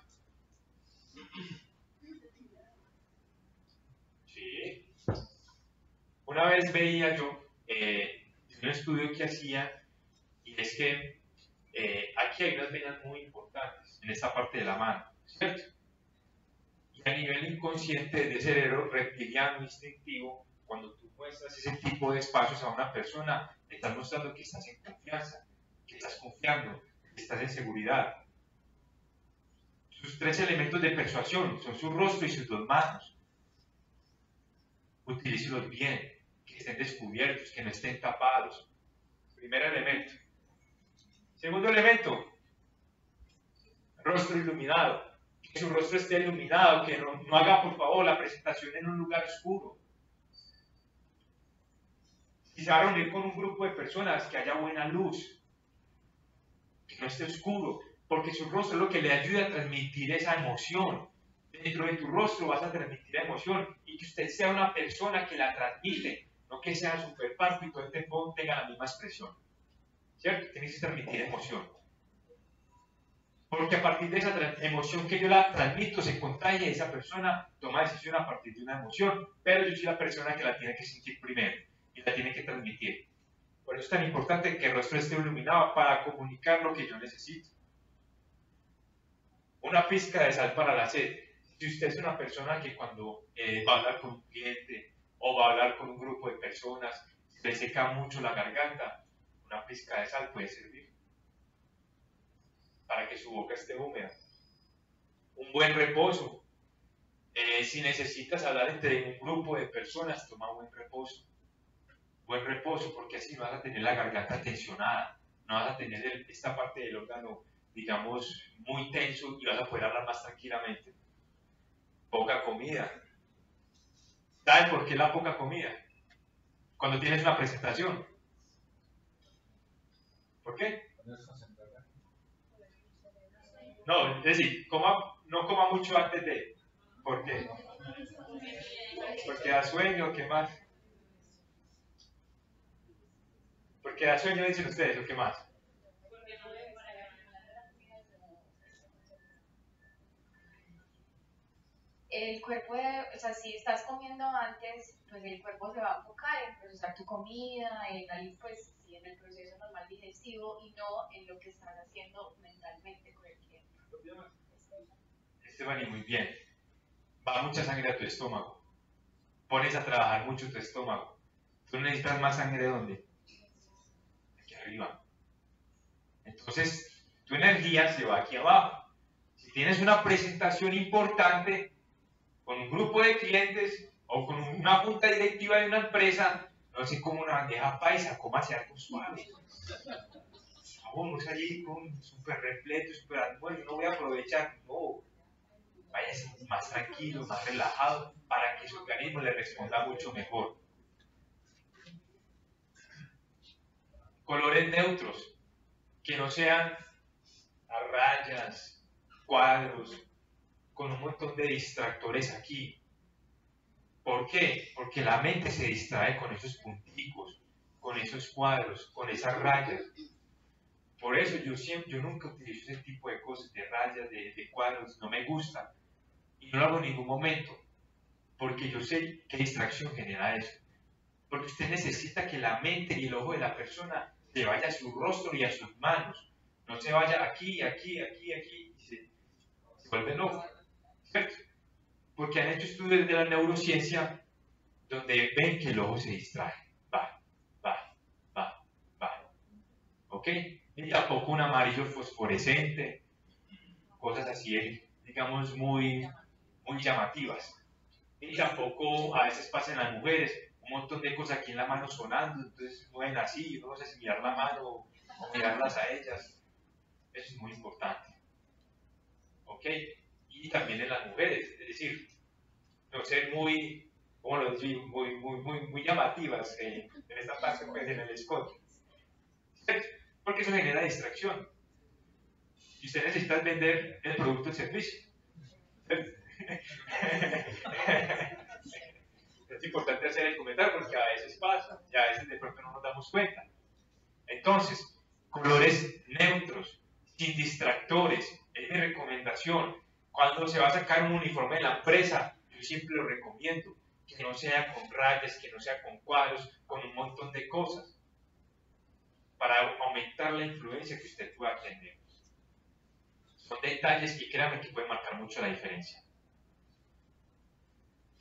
Sí. Una vez veía yo un estudio que hacía, y es que aquí hay unas venas muy importantes en esta parte de la mano, ¿cierto? Y a nivel inconsciente de cerebro reptiliano instintivo, cuando tú muestras ese tipo de espacios a una persona, le estás mostrando que estás en confianza, que estás confiando, que estás en seguridad. Sus 3 elementos de persuasión son su rostro y sus 2 manos. Utilícelos bien, que estén descubiertos, que no estén tapados. Primer elemento. Segundo elemento, rostro iluminado. Que su rostro esté iluminado, que no haga por favor la presentación en un lugar oscuro. Si se va a reunir con un grupo de personas, que haya buena luz, que no esté oscuro, porque su rostro es lo que le ayuda a transmitir esa emoción. Dentro de tu rostro vas a transmitir emoción y que usted sea una persona que la transmite, no que sea súper parco y todo el tiempo tenga la misma expresión. ¿Cierto? Tienes que transmitir emoción. Porque a partir de esa emoción que yo la transmito, se contagia y esa persona toma decisión a partir de una emoción, pero yo soy la persona que la tiene que sentir primero y la tiene que transmitir. Por eso es tan importante que el rostro esté iluminado para comunicar lo que yo necesito. Una pizca de sal para la sed. Si usted es una persona que cuando va a hablar con un cliente o va a hablar con un grupo de personas, le seca mucho la garganta, una pizca de sal puede servir para que su boca esté húmeda. Un buen reposo. Si necesitas hablar entre un grupo de personas, toma buen reposo. Buen reposo, porque así no vas a tener la garganta tensionada, no vas a tener esta parte del órgano, digamos, muy tenso y vas a poder hablar más tranquilamente. Poca comida. ¿Sabes por qué la poca comida? Cuando tienes una presentación. ¿Por qué? No, es decir, no coma mucho antes de. ¿Por qué? Porque da sueño, ¿qué más? Porque da sueño, dicen ustedes, ¿o qué más? El cuerpo, o sea, si estás comiendo antes, pues el cuerpo se va a enfocar en procesar tu comida, pues sí, en el proceso normal digestivo y no en lo que estás haciendo mentalmente con el cliente. Esteban, y muy bien. Va mucha sangre a tu estómago. Pones a trabajar mucho tu estómago. ¿Tú necesitas más sangre dónde? Aquí arriba. Entonces, tu energía se va aquí abajo. Si tienes una presentación importante con un grupo de clientes o con una junta directiva de una empresa, no sé, como una bandeja paisa, cómase algo suave. Vamos allí con súper repleto, súper almuerzo, no voy a aprovechar. No, váyase más tranquilo, más relajado, para que su organismo le responda mucho mejor. Colores neutros, que no sean a rayas, cuadros, con un montón de distractores aquí. ¿Por qué? Porque la mente se distrae con esos punticos, con esos cuadros, con esas rayas. Por eso yo nunca utilizo ese tipo de cosas, de rayas, de cuadros, no me gusta. Y no lo hago en ningún momento, porque yo sé qué distracción genera eso. Porque usted necesita que la mente y el ojo de la persona se vaya a su rostro y a sus manos. No se vaya aquí, aquí, aquí, aquí, y se vuelve loco. ¿Cierto? Porque han hecho estudios de la neurociencia donde ven que el ojo se distrae. Va. ¿Ok? Y tampoco un amarillo fosforescente, cosas así, digamos, muy llamativas. Y tampoco a veces pasan las mujeres, un montón de cosas aquí en la mano sonando, entonces mueven así, no sé si mirar la mano, o mirarlas a ellas. Eso es muy importante. ¿Ok? Y también en las mujeres, es decir, no ser muy, ¿cómo lo digo? Muy llamativas en esta parte, pues en el escote. ¿Cierto? Porque eso genera distracción. Y usted necesita vender el producto o servicio. Es importante hacer el comentario porque a veces pasa y a veces de pronto no nos damos cuenta. Entonces, colores neutros, sin distractores, es mi recomendación. Cuando se va a sacar un uniforme de la empresa, yo siempre lo recomiendo, que no sea con rayas, que no sea con cuadros, con un montón de cosas, para aumentar la influencia que usted pueda tener. Son detalles que créanme que pueden marcar mucho la diferencia.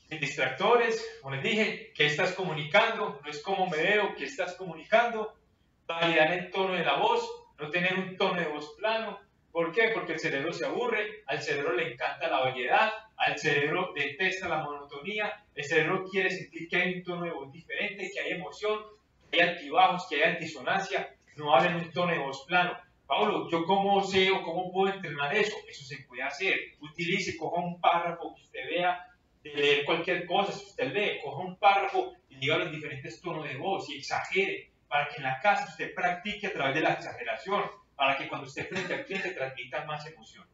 Sin distractores, como les dije, ¿qué estás comunicando? No es cómo me veo, ¿qué estás comunicando? Validar el tono de la voz, no tener un tono de voz plano. ¿Por qué? Porque el cerebro se aburre, al cerebro le encanta la variedad, al cerebro detesta la monotonía, el cerebro quiere sentir que hay un tono de voz diferente, que hay emoción, que hay altibajos, que hay disonancia. No hablen un tono de voz plano. Pablo, ¿yo cómo sé o cómo puedo entrenar eso? Eso se puede hacer. Utilice, coja un párrafo que usted vea de leer cualquier cosa. Si usted lee, coja un párrafo y diga los diferentes tonos de voz y exagere, para que en la casa usted practique a través de la exageración, para que cuando usted frente al cliente transmita más emoción.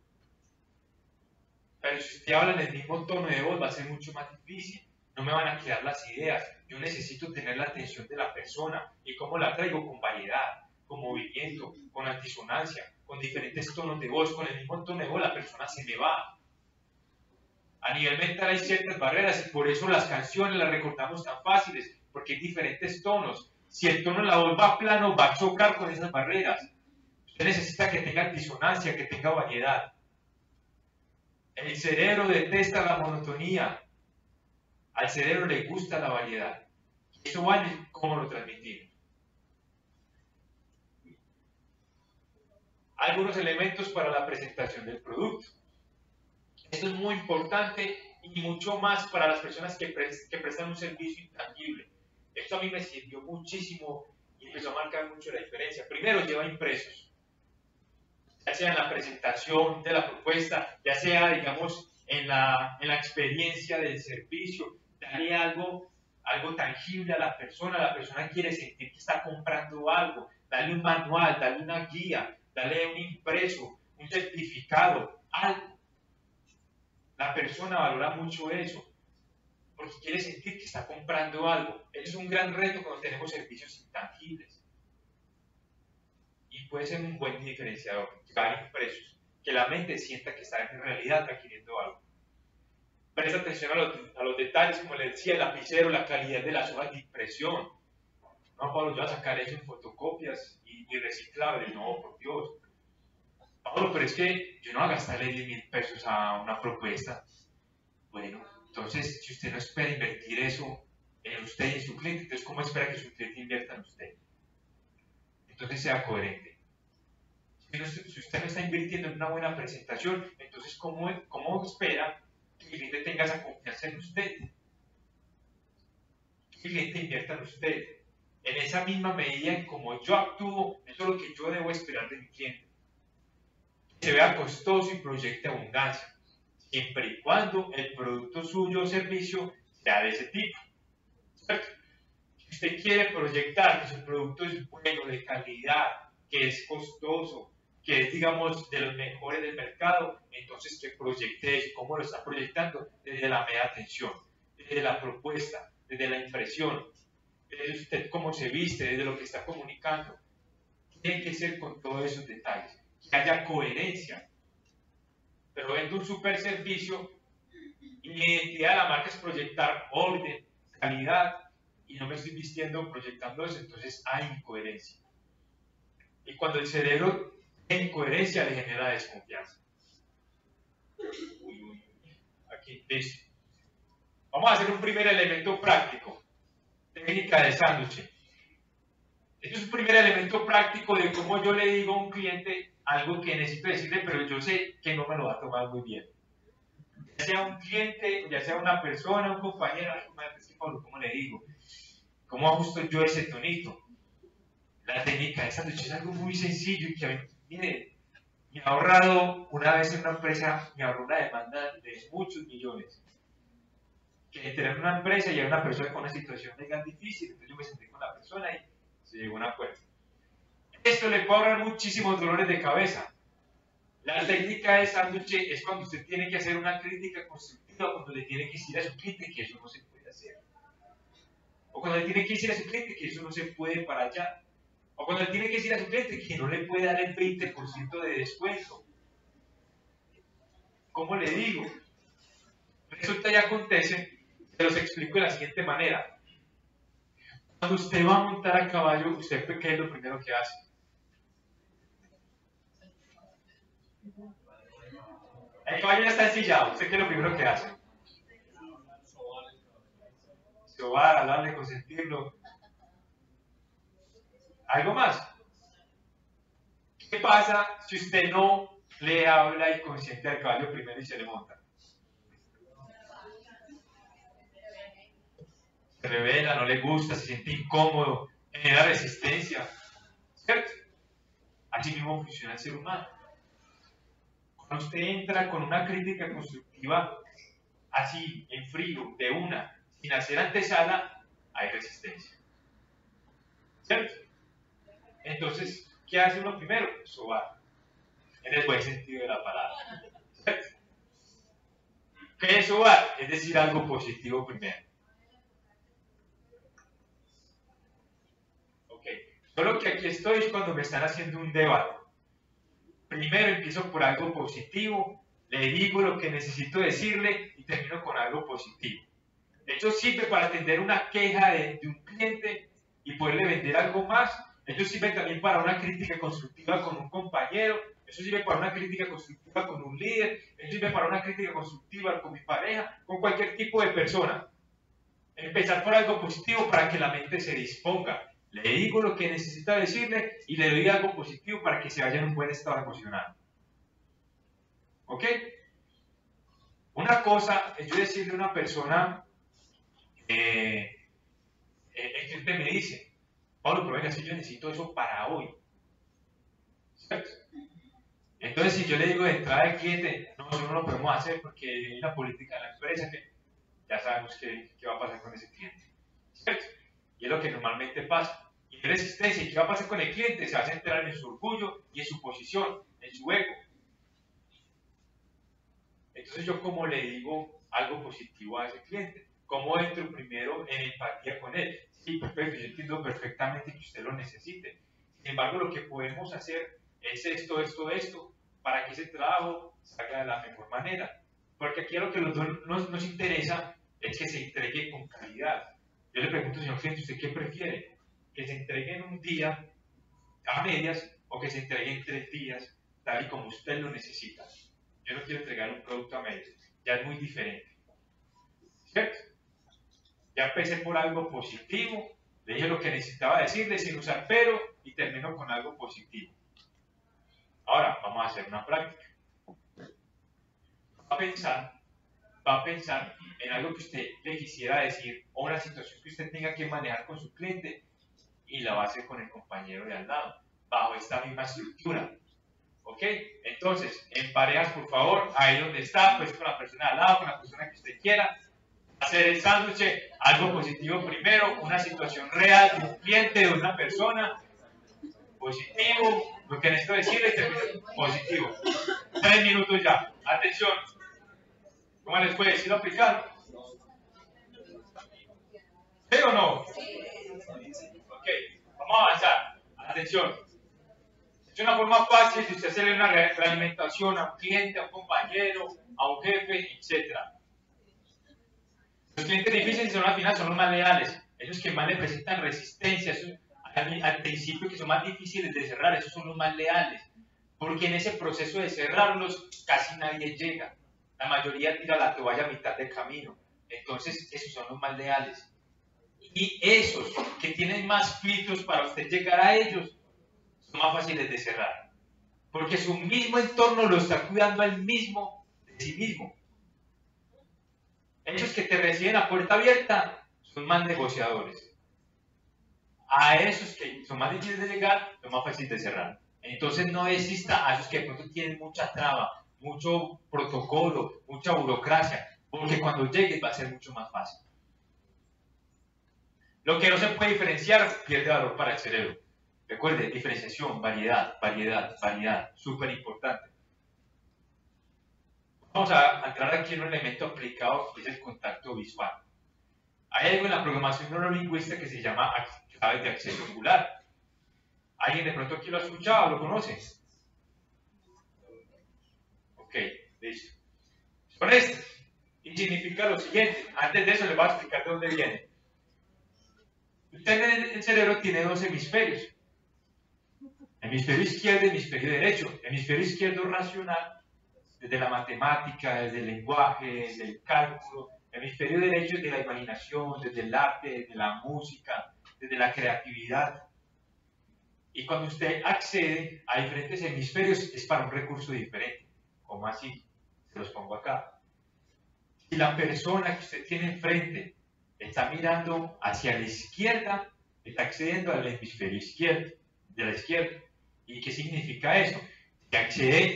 Pero si usted habla en el mismo tono de voz va a ser mucho más difícil, no me van a quedar las ideas, yo necesito tener la atención de la persona. ¿Y cómo la traigo? Con variedad, con movimiento, con antisonancia, con diferentes tonos de voz. Con el mismo tono de voz la persona se me va. A nivel mental hay ciertas barreras y por eso las canciones las recortamos tan fáciles, porque hay diferentes tonos. Si el tono de la voz va plano, va a chocar con esas barreras. Usted necesita que tenga disonancia, que tenga variedad. El cerebro detesta la monotonía. Al cerebro le gusta la variedad. Eso vale cómo lo transmitimos. Algunos elementos para la presentación del producto. Esto es muy importante y mucho más para las personas que prestan un servicio intangible. Esto a mí me sirvió muchísimo y empezó a marcar mucho la diferencia. Primero, lleva impresos, ya sea en la presentación de la propuesta, ya sea, digamos, en la experiencia del servicio, darle algo tangible a la persona quiere sentir que está comprando algo, darle un manual, darle una guía, darle un impreso, un certificado, algo. La persona valora mucho eso, porque quiere sentir que está comprando algo. Eso es un gran reto cuando tenemos servicios intangibles. Y puede ser un buen diferenciador, llevar impresos, que la mente sienta que está en realidad adquiriendo algo. Presta atención a los detalles, como les decía, el lapicero, la calidad de las hojas de impresión. No, Pablo, yo voy a sacar eso en fotocopias y reciclable. No, por Dios. Pablo, pero es que yo no voy a gastarle 10.000 pesos a una propuesta. Bueno, entonces, si usted no espera invertir eso en usted y en su cliente, entonces, ¿cómo espera que su cliente invierta en usted? Entonces, sea coherente. Si usted no está invirtiendo en una buena presentación, entonces, ¿cómo espera que el cliente tenga esa confianza en usted? Que el cliente invierta en usted. En esa misma medida en como yo actúo, eso es lo que yo debo esperar de mi cliente. Que se vea costoso y proyecte abundancia, siempre y cuando el producto suyo o servicio sea de ese tipo. ¿Cierto? Si usted quiere proyectar que su producto es bueno, de calidad, que es costoso, que es, digamos, de los mejores del mercado, entonces que proyecte eso. ¿Cómo lo está proyectando? Desde la media atención, desde la propuesta, desde la impresión, desde usted cómo se viste, desde lo que está comunicando. Tiene que ser con todos esos detalles, que haya coherencia. Pero vendo un super servicio y mi identidad de la marca es proyectar orden, calidad, y no me estoy vistiendo proyectando eso, entonces hay incoherencia. Y cuando el cerebro tiene incoherencia, le genera desconfianza. Aquí, listo. Vamos a hacer un primer elemento práctico. Técnica de sándwich. Este es un primer elemento práctico de cómo yo le digo a un cliente algo que necesito decirle, pero yo sé que no me lo va a tomar muy bien. Ya sea un cliente, ya sea una persona, un compañero, ¿cómo le digo? ¿Cómo ajusto yo ese tonito? La técnica de sándwich es algo muy sencillo y que a mí, mire, me ha ahorrado, una vez en una empresa, me ahorró una demanda de muchos millones. Que tener una empresa y era una persona con una situación legal difícil, entonces yo me senté con la persona y se llegó a un acuerdo. Esto le puede ahorrar muchísimos dolores de cabeza. La técnica de sándwich es cuando usted tiene que hacer una crítica constructiva, cuando le tiene que decir a su cliente que eso no se puede hacer. O cuando le tiene que decir a su cliente que eso no se puede para allá. O cuando le tiene que decir a su cliente que no le puede dar el 20% de descuento. ¿Cómo le digo? Resulta y acontece, se los explico de la siguiente manera. Cuando usted va a montar a caballo, ¿usted qué es lo primero que hace? El caballo ya está ensillado, ¿usted qué es lo primero que hace? Sobar, hablarle, consentirlo. ¿Algo más? ¿Qué pasa si usted no le habla y consiente al caballo primero y se le monta? Se revela, no le gusta, se siente incómodo, genera resistencia. ¿Cierto? Así mismo funciona el ser humano. Cuando usted entra con una crítica constructiva, así, en frío, de una, sin hacer antesala, hay resistencia. ¿Cierto? Entonces, ¿qué hace uno primero? Sobar. En el buen sentido de la palabra. ¿Cierto? ¿Qué es sobar? Es decir, algo positivo primero. Ok. Solo que aquí estoy cuando me están haciendo un debate. Primero empiezo por algo positivo, le digo lo que necesito decirle y termino con algo positivo. De hecho, sirve para atender una queja de un cliente y poderle vender algo más. Eso sirve también para una crítica constructiva con un compañero. Eso sirve para una crítica constructiva con un líder. Eso sirve para una crítica constructiva con mi pareja, con cualquier tipo de persona. Empezar por algo positivo para que la mente se disponga. Le digo lo que necesita decirle y le doy algo positivo para que se vaya en un buen estado emocional. ¿Ok? Una cosa es yo decirle a una persona, el cliente me dice, Pablo, pero venga, si yo necesito eso para hoy. ¿Cierto? Entonces, si yo le digo de entrada al cliente, no, eso no lo podemos hacer porque hay una política de la empresa que ya sabemos qué va a pasar con ese cliente. ¿Cierto? Y es lo que normalmente pasa. Y hay resistencia. ¿Y qué va a pasar con el cliente? Se va a centrar en su orgullo y en su posición, en su ego. Entonces, ¿yo cómo le digo algo positivo a ese cliente? ¿Cómo entro primero en empatía con él? Sí, perfecto, yo entiendo perfectamente que usted lo necesite. Sin embargo, lo que podemos hacer es esto, para que ese trabajo salga de la mejor manera. Porque aquí lo que nos interesa es que se entregue con calidad. Yo le pregunto, señor cliente, ¿usted qué prefiere? ¿Que se entregue en un día a medias o que se entregue en 3 días tal y como usted lo necesita? Yo no quiero entregar un producto a medias, ya es muy diferente. ¿Cierto? Ya empecé por algo positivo, le dije lo que necesitaba decirle sin usar pero y termino con algo positivo. Ahora vamos a hacer una práctica. Va a pensar en algo que usted le quisiera decir o una situación que usted tenga que manejar con su cliente y la va a hacer con el compañero de al lado, bajo esta misma estructura. ¿Ok? Entonces, en parejas, por favor, ahí donde está, pues con la persona de al lado, con la persona que usted quiera, hacer el sándwich, algo positivo primero, una situación real de un cliente, de una persona, positivo, lo que necesito decirle, positivo. 3 minutos ya. Atención. ¿Cómo les fue? ¿Sí lo aplicaron? ¿Sí o no? Ok, vamos a avanzar. Atención. Es una forma fácil de usted hacerle una realimentación a un cliente, a un compañero, a un jefe, etc. Los clientes difíciles al final son los más leales. Esos que más le presentan resistencia, esos al principio que son más difíciles de cerrar, esos son los más leales. Porque en ese proceso de cerrarlos casi nadie llega. La mayoría tira la toalla a mitad del camino. Entonces, esos son los más leales. Y esos que tienen más filtros para usted llegar a ellos, son más fáciles de cerrar. Porque su mismo entorno lo está cuidando al mismo de sí mismo. Esos que te reciben a puerta abierta son más negociadores. a esos que son más difíciles de llegar, son más fáciles de cerrar. Entonces no exista a esos que de pronto tienen mucha traba, mucho protocolo, mucha burocracia, porque cuando llegues va a ser mucho más fácil. Lo que no se puede diferenciar pierde valor para el cerebro. Recuerde, diferenciación, variedad, súper importante. Vamos a entrar aquí en un elemento aplicado que es el contacto visual. Hay algo en la programación neurolingüística que se llama claves de acceso ocular. ¿Alguien de pronto aquí lo ha escuchado, lo conoce? Ok, listo. Con esto, y significa lo siguiente. Antes de eso les voy a explicar de dónde viene. Usted en el cerebro tiene dos hemisferios. Hemisferio izquierdo y hemisferio derecho. Hemisferio izquierdo racional, desde la matemática, desde el lenguaje, desde el cálculo. Hemisferio derecho desde la imaginación, desde el arte, desde la música, desde la creatividad. Y cuando usted accede a diferentes hemisferios es para un recurso diferente. ¿Cómo así? Se los pongo acá. Si la persona que usted tiene enfrente está mirando hacia la izquierda, está accediendo al hemisferio izquierdo, de la izquierda. ¿Y qué significa eso?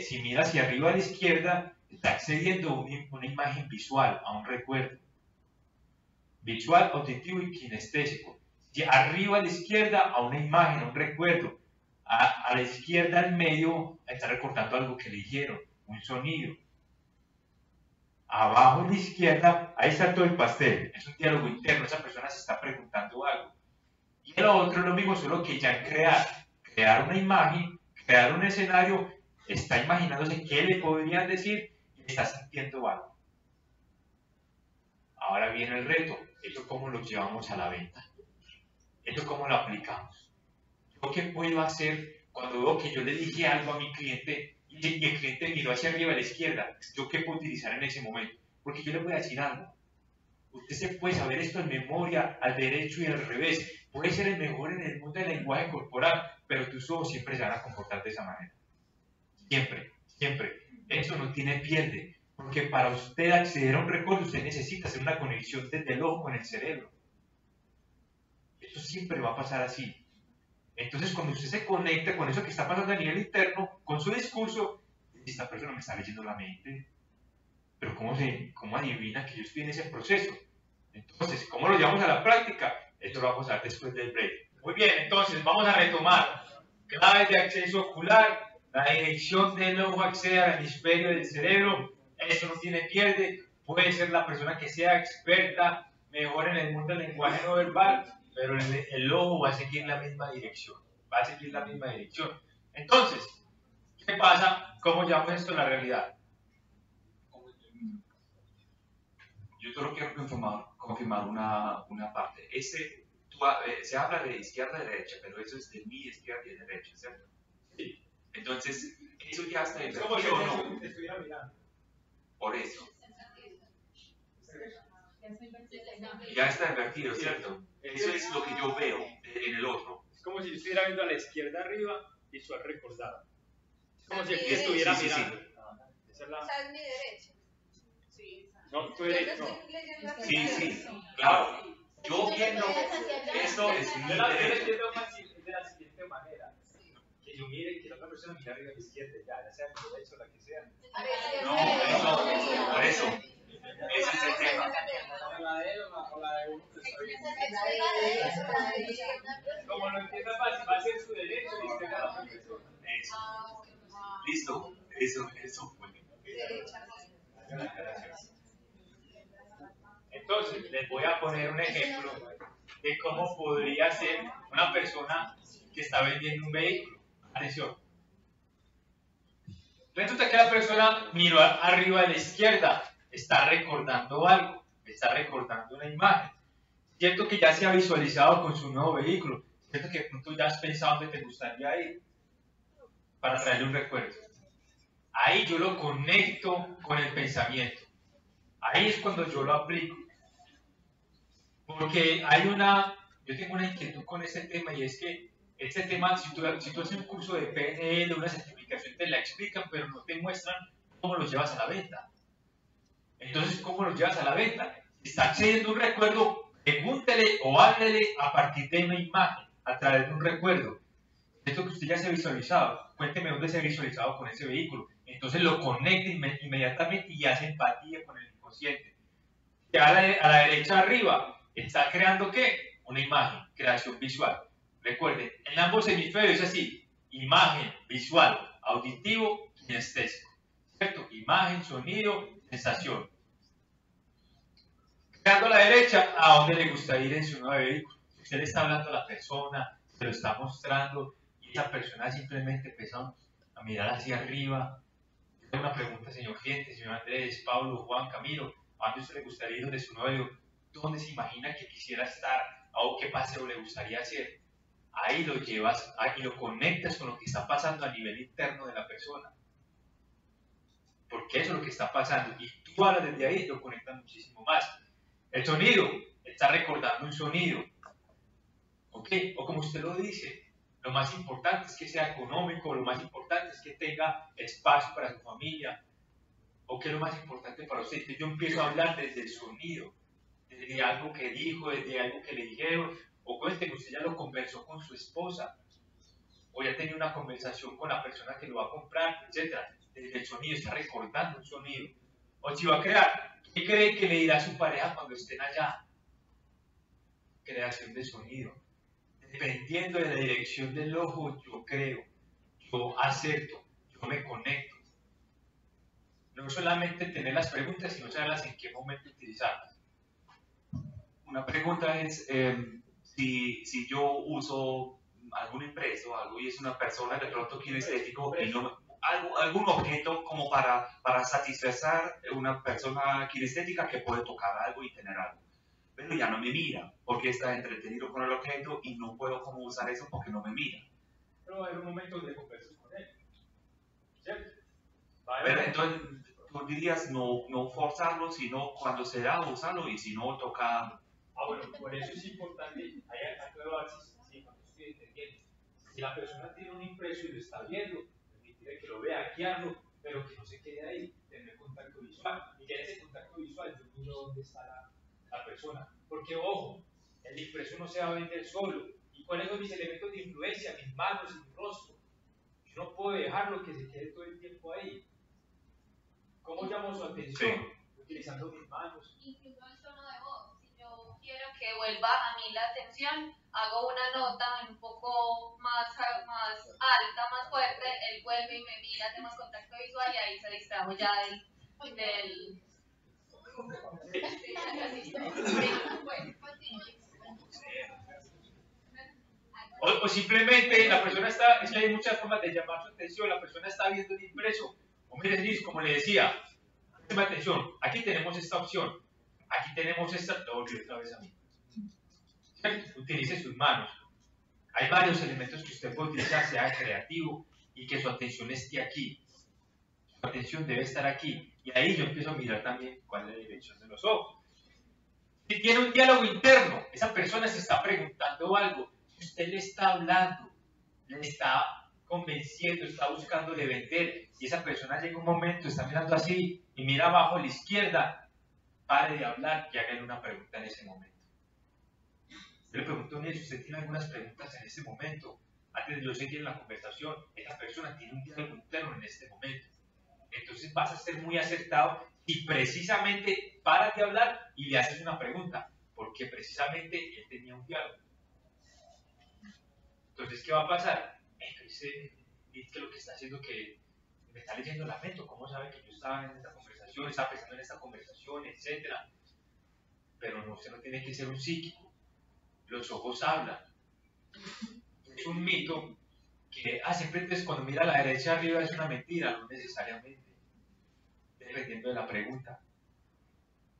Si mira hacia arriba a la izquierda, está accediendo a una imagen visual, a un recuerdo. Visual, auditivo y kinestésico. Si arriba a la izquierda, a una imagen, a un recuerdo. A la izquierda, al medio, está recordando algo que le dijeron, un sonido. Abajo a la izquierda, ahí está todo el pastel. Es un diálogo interno, esa persona se está preguntando algo. Y el otro es lo mismo, solo que ya en crear una imagen, crear un escenario, está imaginándose qué le podrían decir y está sintiendo algo. Ahora viene el reto, ¿esto cómo lo llevamos a la venta? ¿Esto cómo lo aplicamos? ¿Yo qué puedo hacer cuando veo que yo le dije algo a mi cliente y el cliente miró hacia arriba a la izquierda? ¿Yo qué puedo utilizar en ese momento? Porque yo le voy a decir algo. Usted se puede saber esto en memoria, al derecho y al revés. Puede ser el mejor en el mundo del lenguaje corporal, pero tus ojos siempre se van a comportar de esa manera. Siempre, siempre. Eso no tiene pierde. Porque para usted acceder a un recuerdo, usted necesita hacer una conexión desde el ojo con el cerebro. Esto siempre va a pasar así. Entonces, cuando usted se conecta con eso que está pasando a nivel interno, con su discurso, esta persona me está leyendo la mente. Pero ¿cómo adivina que yo estoy en ese proceso? Entonces, ¿cómo lo llevamos a la práctica? Esto lo vamos a ver después del break. Muy bien, entonces vamos a retomar. Claves de acceso ocular, la dirección del ojo accede al hemisferio del cerebro. Eso no tiene pierde. Puede ser la persona que sea experta, mejor en el mundo del lenguaje no verbal, pero el ojo va a seguir la misma dirección. Va a seguir la misma dirección. Entonces, ¿qué pasa? ¿Cómo llevamos esto a la realidad? Yo solo quiero confirmar una parte. Se habla de izquierda y derecha, pero eso es de mi izquierda y derecha, ¿cierto? Sí. Entonces, eso ya está Es como si invertido, ¿o no? te estuviera mirando. Por eso. Ya está invertido, ¿cierto? Eso es lo que yo veo en el otro. Es como si yo estuviera viendo a la izquierda arriba, visual recordado. Es como si Sí, aquí estuviera sí, sí. mirando. Esa es la... O sea, es mi derecha. No, tú Yo eres... lo No. estoy leyendo aquí. Sí, claro. Yo viendo eso es mi Yo la derecho. entiendo fácil de la siguiente manera. Que yo mire, que la otra persona mire arriba a la izquierda, ya sea mi derecha o la que sea. No, por eso. Ese es el tema. O la de él o la de uno. Como lo entienda fácil, va a ser su derecho y la izquierda de la otra persona. Eso. Listo. Eso fue. Entonces, les voy a poner un ejemplo de cómo podría ser una persona que está vendiendo un vehículo. Atención. Resulta que la persona miró arriba a la izquierda, está recordando algo, está recordando una imagen. Cierto que ya se ha visualizado con su nuevo vehículo, cierto que de pronto ya has pensado dónde te gustaría ir para traerle un recuerdo. Ahí yo lo conecto con el pensamiento. Ahí es cuando yo lo aplico. Porque yo tengo una inquietud con este tema y es que este tema, si tú haces un curso de PNL, una certificación, te la explican, pero no te muestran cómo lo llevas a la venta. Entonces, ¿cómo lo llevas a la venta? Si está accediendo a un recuerdo, pregúntele o háblele a partir de una imagen. a través de un recuerdo. Esto que usted ya se ha visualizado, cuénteme dónde se ha visualizado con ese vehículo. Entonces lo conecta inmediatamente y hace empatía con el inconsciente. Y a la derecha arriba está creando ¿qué? Una imagen, creación visual. Recuerden, en ambos hemisferios es así, imagen, visual, auditivo, kinestésico. ¿Cierto? Imagen, sonido, sensación. Creando a la derecha, ¿a dónde le gusta ir en su nuevo vehículo? Usted le está hablando a la persona, se lo está mostrando, y esa persona simplemente empieza a mirar hacia arriba. Tengo una pregunta, señor cliente, señor Andrés, Pablo, Juan, Camilo, ¿a dónde usted le gustaría ir de su nuevo vehículo? ¿Dónde se imagina que quisiera estar? ¿O qué paseo le gustaría hacer? Ahí lo llevas y lo conectas con lo que está pasando a nivel interno de la persona. Porque eso es lo que está pasando. Y tú ahora desde ahí lo conectas muchísimo más. El sonido, está recordando un sonido. ¿Ok? O como usted lo dice, lo más importante es que sea económico, lo más importante es que tenga espacio para su familia. ¿O qué es lo más importante para usted? Que yo empiezo a hablar desde el sonido, desde algo que dijo, desde algo que le dijeron. O cuénteme, usted ya lo conversó con su esposa, o ya tenía una conversación con la persona que lo va a comprar, etc. Desde el sonido, está recordando un sonido. O si va a crear, ¿qué cree que le dirá a su pareja cuando estén allá? Creación de sonido. Dependiendo de la dirección del ojo, yo creo, yo acepto, yo me conecto. No solamente tener las preguntas, sino saberlas en qué momento utilizarlas. Una pregunta es, si yo uso algún impreso o algo y es una persona de pronto kinestético y no, algún objeto como para satisfacer una persona kinestética que puede tocar algo y tener algo, pero ya no me mira porque está entretenido con el objeto y no puedo como usar eso porque no me mira. Pero va a haber un momento donde conversas con él, ¿cierto? Pero entonces tú dirías no forzarlo, sino cuando se da usarlo y si no tocar. Bueno, por eso es importante, hay aclarar si cuando estoy entendiendo. Si la persona tiene un impreso y lo está viendo, permitirle que lo vea, guiarlo, pero que no se quede ahí, tener contacto visual. Y ya en ese contacto visual yo miro dónde está la persona. Porque, ojo, el impreso no se va a vender solo. ¿Y cuáles son mis elementos de influencia? Mis manos y mi rostro. Yo no puedo dejarlo que se quede todo el tiempo ahí. ¿Cómo llamo su atención? Sí. Utilizando mis manos. Incluso el tono de voz. Si yo quiero que vuelva a mí la atención, hago una nota un poco más alta, más fuerte, él vuelve y me mira, hacemos contacto visual y ahí se distrajo ya del... O simplemente la persona está, es que hay muchas formas de llamar su atención, la persona está viendo el impreso, o mire Luis, como le decía, présteme atención, aquí tenemos esta opción, aquí tenemos esta, lo volví otra vez a mí. Utilice sus manos. Hay varios elementos que usted puede utilizar, sea creativo y que su atención esté aquí. Su atención debe estar aquí. Y ahí yo empiezo a mirar también cuál es la dirección de los ojos. Si tiene un diálogo interno, esa persona se está preguntando algo, usted le está hablando, le está convenciendo, está buscando de vender, y esa persona llega un momento, está mirando así y mira abajo a la izquierda, pare de hablar y hágale una pregunta en ese momento. Yo le pregunto a si usted tiene algunas preguntas en este momento, antes de yo seguir en la conversación, esa persona tiene un diálogo interno en este momento. Entonces vas a ser muy acertado y precisamente paras de hablar y le haces una pregunta, porque precisamente él tenía un diálogo. Entonces, ¿qué va a pasar? Dice que lo que está haciendo que me está leyendo la mente, ¿cómo sabe que yo estaba en esta conversación, estaba pensando en esta conversación, etcétera? Pero no, usted no tiene que ser un psíquico. Los ojos hablan. Es un mito que siempre entonces cuando mira a la derecha arriba es una mentira, no necesariamente, dependiendo de la pregunta.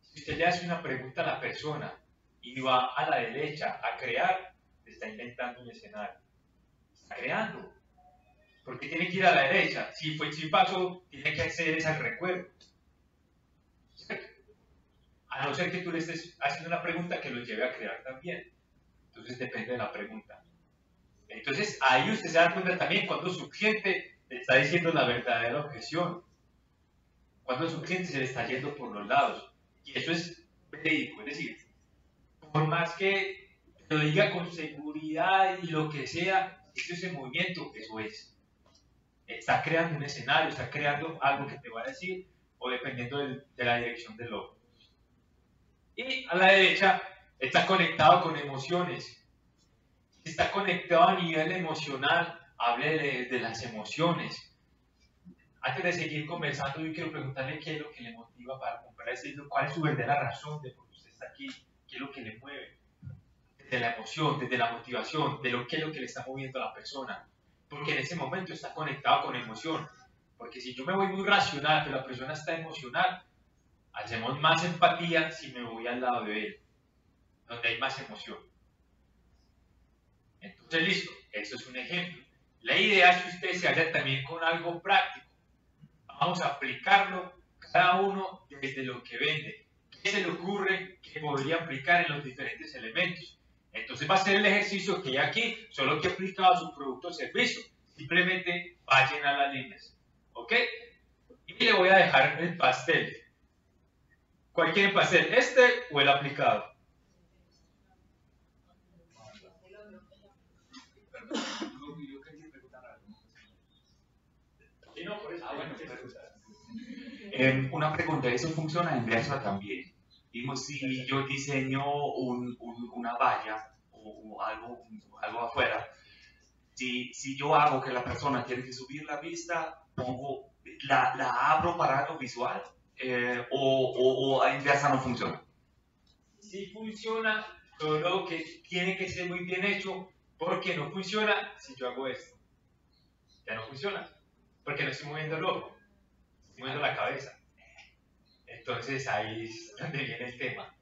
Si usted le hace una pregunta a la persona y va a la derecha a crear, está inventando un escenario, está creando, porque tiene que ir a la derecha. Si pasó, tiene que acceder al recuerdo, ¿cierto? A no ser que tú le estés haciendo una pregunta que lo lleve a crear también. Entonces depende de la pregunta. Entonces ahí usted se da cuenta también cuando su cliente le está diciendo la verdadera objeción, cuando su cliente se le está yendo por los lados. Y eso es verídico, es decir, por más que lo diga con seguridad y lo que sea, eso es el movimiento, eso es. Está creando un escenario, está creando algo que te va a decir, o dependiendo de la dirección del logo. Y a la derecha está conectado con emociones. Si está conectado a nivel emocional, hable de las emociones. Antes de seguir conversando, yo quiero preguntarle qué es lo que le motiva para comprar ese libro, cuál es su verdadera razón de por qué usted está aquí, qué es lo que le mueve. Desde la emoción, desde la motivación, de qué es lo que le está moviendo a la persona. Porque en ese momento está conectado con emoción. Porque si yo me voy muy racional, pero la persona está emocional, hacemos más empatía si me voy al lado de él, donde hay más emoción. Entonces, listo, eso es un ejemplo. La idea es que usted se vaya también con algo práctico. Vamos a aplicarlo cada uno desde lo que vende. ¿Qué se le ocurre que podría aplicar en los diferentes elementos? Entonces va a ser el ejercicio que hay aquí, solo que aplicado a su producto o servicio. Simplemente va a llenar las líneas. ¿Ok? Y le voy a dejar el pastel. ¿Cuál quiere el pastel? ¿Este o el aplicado? Una pregunta, ¿eso funciona en Versa también? Digamos, si yo diseño una valla o algo afuera, si yo hago que la persona tiene que subir la vista, la abro para algo visual, o en Versa no funciona. Sí funciona, solo que tiene que ser muy bien hecho, porque no funciona si yo hago esto. Ya no funciona, porque no estoy moviendo el ojo, estoy moviendo la cabeza. Entonces ahí es donde viene el tema.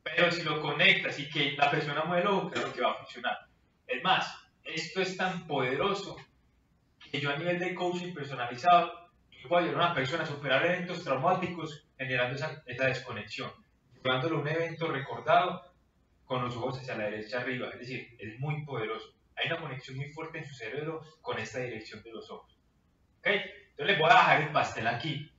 Pero si lo conectas y que la persona mueve el ojo, creo que va a funcionar. Es más, esto es tan poderoso que yo a nivel de coaching personalizado, yo puedo ayudar a una persona a superar eventos traumáticos generando esa desconexión, llevándolo a un evento recordado con los ojos hacia la derecha arriba. Es decir, es muy poderoso. Hay una conexión muy fuerte en su cerebro con esta dirección de los ojos. ¿Ok? Entonces les voy a dejar el pastel aquí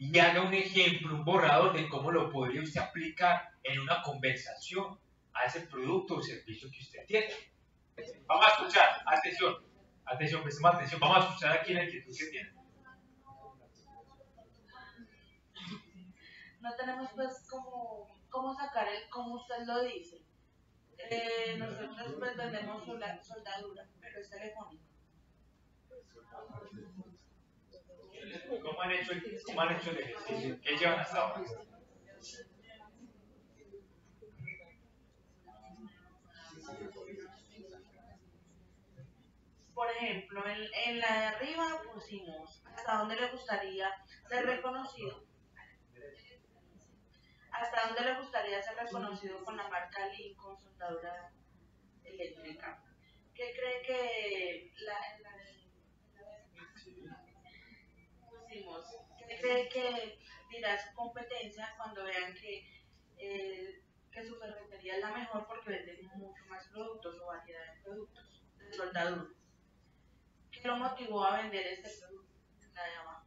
y haga un ejemplo, un borrador de cómo lo podría usted aplicar en una conversación a ese producto o servicio que usted tiene. Vamos a escuchar, atención, prestemos atención, vamos a escuchar aquí la inquietud que tiene. No tenemos pues cómo sacar el cómo usted lo dice. Nosotros pues vendemos soldadura, pero es telefónico. ¿Cómo han hecho el ejercicio? ¿Qué llevan hasta ahora? Por ejemplo, en la de arriba pusimos hasta dónde le gustaría ser reconocido. ¿Hasta dónde le gustaría ser reconocido con la marca Lincoln soldadura eléctrica? ¿Qué cree que ¿qué cree que dirá su competencia cuando vean que su ferretería es la mejor porque vende mucho más productos o variedad de productos de soldadura? ¿Qué lo motivó a vender este producto? La de abajo.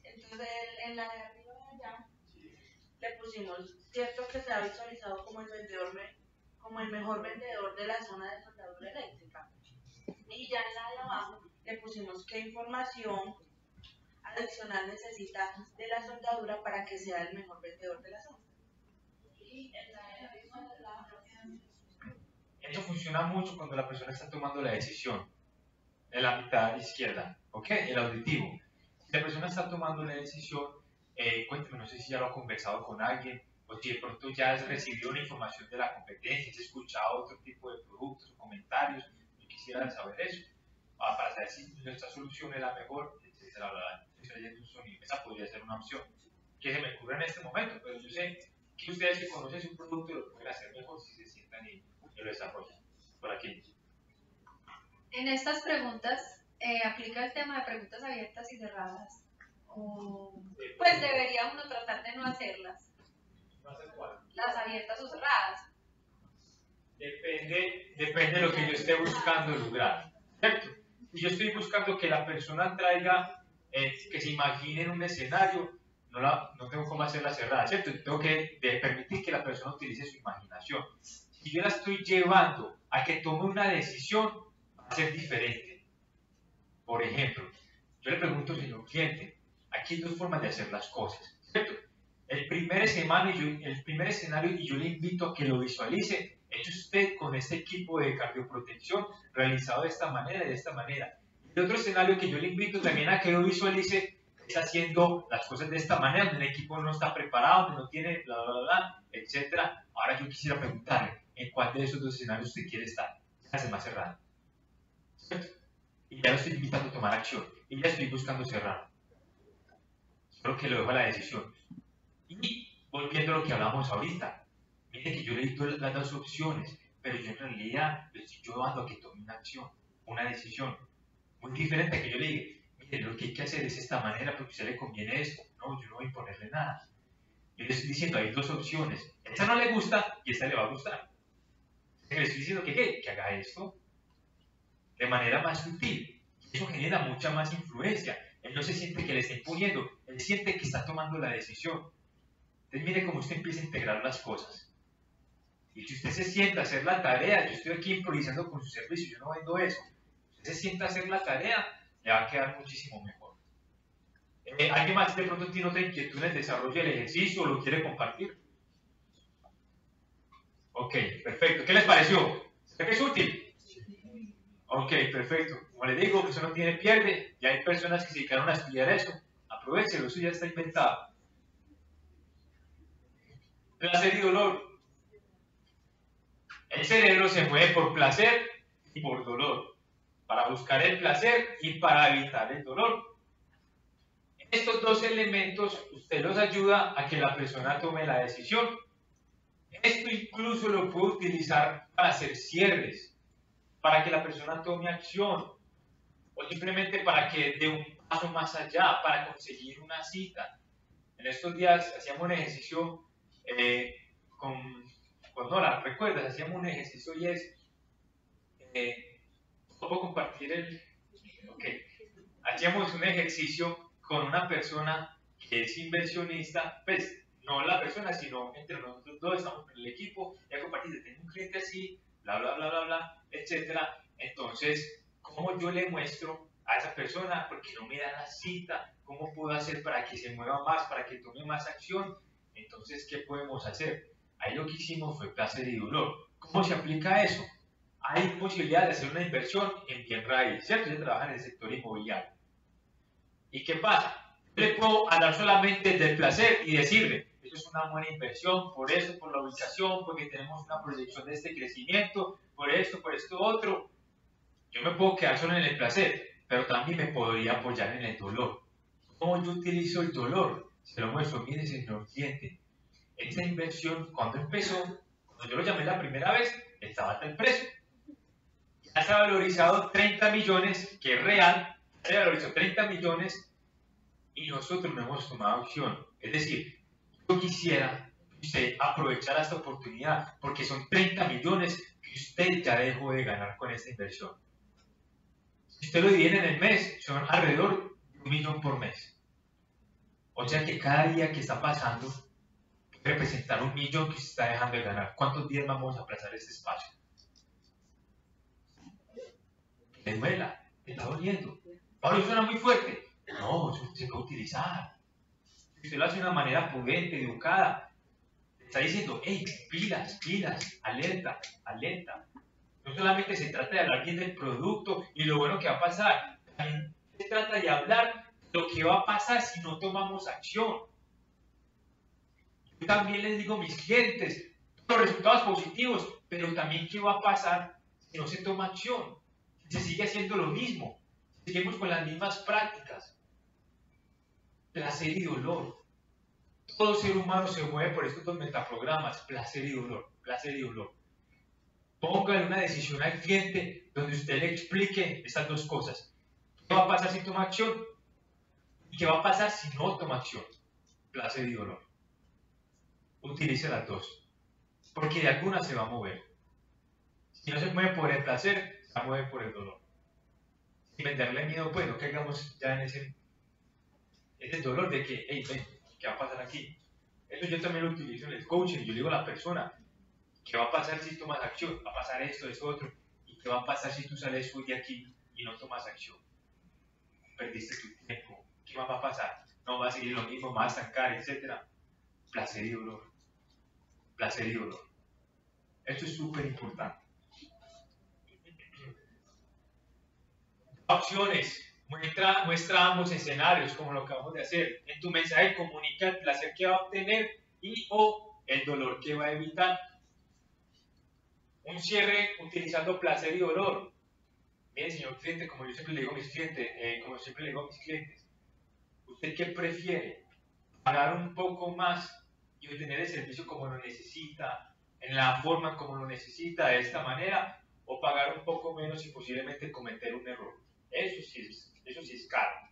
Entonces, en la de arriba de allá, le pusimos, cierto que se ha visualizado como el mejor vendedor de la zona de soldadura eléctrica. Y ya en la de abajo, le pusimos qué información adicional necesita de la soldadura para que sea el mejor vendedor de la zona. Y en la de arriba, Eso funciona mucho cuando la persona está tomando la decisión. En la mitad izquierda, ¿ok? El auditivo. Si la persona está tomando la decisión, cuénteme, no sé si ya lo ha conversado con alguien, o si de pronto ya has recibido una información de la competencia, has escuchado otro tipo de productos o comentarios, yo quisiera saber eso, para saber si nuestra solución es la mejor, estoy leyendo un sonido, esa podría ser una opción, que se me ocurre en este momento, pero yo sé que ustedes que conocen su producto lo pueden hacer mejor si se sientan y lo desarrollan. Por aquí. En estas preguntas, ¿aplica el tema de preguntas abiertas y cerradas? O, pues debería uno tratar de no hacerlas. ¿No hacer cuál? Las abiertas o cerradas. Depende de lo que yo esté buscando lograr, ¿cierto? Si yo estoy buscando que la persona traiga, que se imagine en un escenario, no tengo cómo hacerla cerrada, ¿cierto? Tengo que permitir que la persona utilice su imaginación. Si yo la estoy llevando a que tome una decisión, va a ser diferente. Por ejemplo, yo le pregunto al señor cliente, aquí hay dos formas de hacer las cosas, ¿cierto? El primer escenario, y yo le invito a que lo visualice, hecho usted con este equipo de cardioprotección realizado de esta manera y de esta manera. El otro escenario que yo le invito también a que lo visualice es haciendo las cosas de esta manera, donde el equipo no está preparado, donde no tiene bla, bla, bla, etc. Ahora yo quisiera preguntarle, ¿en cuál de esos dos escenarios usted quiere estar? Hace más cerrado, ¿cierto? Y ya lo estoy invitando a tomar acción, y ya estoy buscando cerrar. Solo que lo dejo a la decisión. Y volviendo a lo que hablamos ahorita, mire que yo le doy las dos opciones, pero yo en realidad le estoy llevando a que tome una acción, una decisión. Muy diferente a que yo le diga, mire, lo que hay que hacer es esta manera porque a usted le conviene esto. No, yo no voy a imponerle nada. Yo le estoy diciendo, hay dos opciones. Esta no le gusta y esta le va a gustar. Le estoy diciendo que haga esto de manera más sutil. Eso genera mucha más influencia. Él no se siente que le está imponiendo, él siente que está tomando la decisión. Entonces mire cómo usted empieza a integrar las cosas. Y si usted se sienta a hacer la tarea, yo estoy aquí improvisando con su servicio, yo no vendo eso. Usted se sienta a hacer la tarea, le va a quedar muchísimo mejor. ¿Alguien más de pronto tiene otra inquietud en el desarrollo del ejercicio o lo quiere compartir? Ok, perfecto. ¿Qué les pareció? ¿Cree que es útil? Ok, perfecto. Como les digo, que eso no tiene pierde. Ya hay personas que se dedicaron a estudiar eso. Aprovechelo, eso ya está inventado. Placer y dolor. El cerebro se mueve por placer y por dolor. Para buscar el placer y para evitar el dolor. Estos dos elementos, usted los ayuda a que la persona tome la decisión. Esto incluso lo puede utilizar para hacer cierres, para que la persona tome acción, o simplemente para que dé un paso más allá, para conseguir una cita. En estos días hacíamos un ejercicio con Nora, ¿recuerdas? Hacíamos un ejercicio y es, ¿puedo compartir el? Ok. Hacíamos un ejercicio con una persona que es inversionista, pues no la persona, sino entre nosotros dos, estamos en el equipo, ya compartí, tengo un cliente así, bla, bla, bla, bla, bla, etcétera. Entonces, ¿cómo yo le muestro a esa persona, porque no me da la cita, cómo puedo hacer para que se mueva más, para que tome más acción? Entonces, ¿qué podemos hacer? Ahí lo que hicimos fue placer y dolor. ¿Cómo se aplica eso? Hay posibilidad de hacer una inversión en bien raíz, ¿cierto? Yo trabajo en el sector inmobiliario. ¿Y qué pasa? Yo le puedo hablar solamente del placer y decirle, eso es una buena inversión, por eso, por la ubicación, porque tenemos una proyección de este crecimiento, por esto otro. Yo me puedo quedar solo en el placer, pero también me podría apoyar en el dolor. ¿Cómo yo utilizo el dolor? Se lo muestro, mire, señor cliente, esta inversión, cuando empezó, cuando yo lo llamé la primera vez, estaba hasta el precio. Ya se ha valorizado 30 millones, que es real, se valorizó 30 millones y nosotros no hemos tomado acción. Es decir, yo quisiera que usted aprovechara esta oportunidad porque son 30 millones que usted ya dejó de ganar con esta inversión. Si usted lo divide en el mes, son alrededor de 1 millón por mes. O sea que cada día que está pasando puede representar 1 millón que usted está dejando de ganar. ¿Cuántos días vamos a aplazar este espacio? Le duela, le está doliendo. Pablo, suena muy fuerte. No, eso se puede utilizar. Si usted lo hace de una manera prudente, educada, le está diciendo, hey, pilas, pilas, alerta, alerta. No solamente se trata de hablar bien del producto y lo bueno que va a pasar, también se trata de hablar lo que va a pasar si no tomamos acción. Yo también les digo a mis clientes los resultados positivos, pero también qué va a pasar si no se toma acción, si se sigue haciendo lo mismo, si seguimos con las mismas prácticas. Placer y dolor. Todo ser humano se mueve por estos dos metaprogramas, placer y dolor, placer y dolor. Póngale una decisión al cliente donde usted le explique estas dos cosas. ¿Qué va a pasar si toma acción? ¿Y qué va a pasar si no toma acción? Placer y dolor. Utilice las dos, porque de alguna se va a mover. Si no se mueve por el placer, se va a mover por el dolor. Sin venderle miedo, pues, no caigamos ya en ese dolor de que, hey, ven, ¿qué va a pasar aquí? Eso yo también lo utilizo en el coaching. Yo le digo a la persona, ¿qué va a pasar si tomas acción? Va a pasar esto, esto, otro. ¿Y qué va a pasar si tú sales hoy de aquí y no tomas acción? Perdiste tu tiempo. ¿Qué más va a pasar? No va a seguir lo mismo, va a estancar, etc. Placer y dolor. Placer y dolor. Esto es súper importante. Opciones. Muestra ambos escenarios, como lo acabamos de hacer. En tu mensaje comunica el placer que va a obtener y o el dolor que va a evitar. Un cierre utilizando placer y dolor. Miren, señor cliente, como yo siempre le digo a mis clientes, ¿usted qué prefiere? ¿Pagar un poco más y obtener el servicio como lo necesita, en la forma como lo necesita, de esta manera, o pagar un poco menos y posiblemente cometer un error? Eso sí es caro.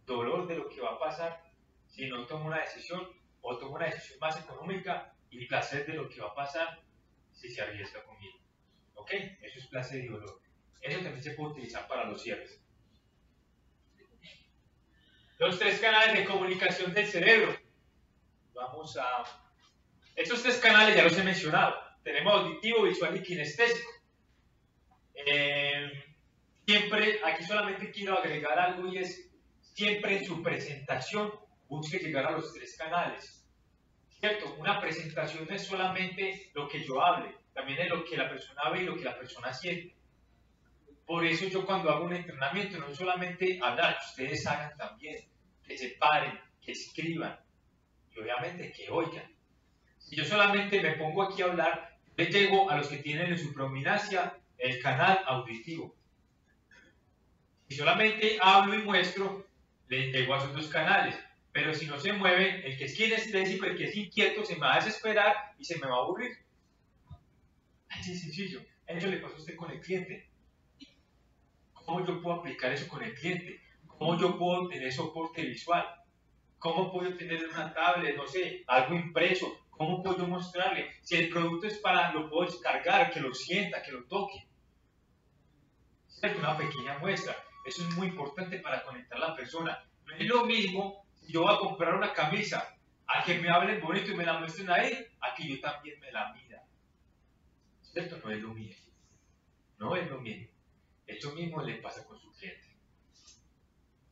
Dolor de lo que va a pasar si no tomo una decisión o tomo una decisión más económica, y placer de lo que va a pasar si se arriesga conmigo. ¿Ok? Eso es placer y dolor. Eso también se puede utilizar para los cierres. Los 3 canales de comunicación del cerebro. Vamos a... Estos 3 canales ya los he mencionado. Tenemos auditivo, visual y kinestésico. Siempre, aquí solamente quiero agregar algo, y es, siempre en su presentación busque llegar a los 3 canales. ¿Cierto? Una presentación no es solamente lo que yo hable, también es lo que la persona ve y lo que la persona siente. Por eso yo cuando hago un entrenamiento no es solamente hablar, que ustedes hagan también, que se paren, que escriban y obviamente que oigan. Si yo solamente me pongo aquí a hablar, les llego a los que tienen en su predominancia el canal auditivo. Si solamente hablo y muestro, les llego a esos 2 canales. Pero si no se mueven, el que es kinestésico, el que es inquieto, se me va a desesperar y se me va a aburrir. Así es sencillo. Eso le pasa a usted con el cliente. ¿Cómo yo puedo aplicar eso con el cliente? ¿Cómo yo puedo tener soporte visual? ¿Cómo puedo tener una tablet, no sé, algo impreso? ¿Cómo puedo yo mostrarle? Si el producto es para, lo puedo descargar, que lo sienta, que lo toque. ¿Cierto? Una pequeña muestra. Eso es muy importante para conectar a la persona. No es lo mismo si yo voy a comprar una camisa, a que me hablen bonito y me la muestren ahí, a que yo también me la mida. ¿Cierto? No es lo mismo. No es lo mismo. Esto mismo le pasa con su cliente.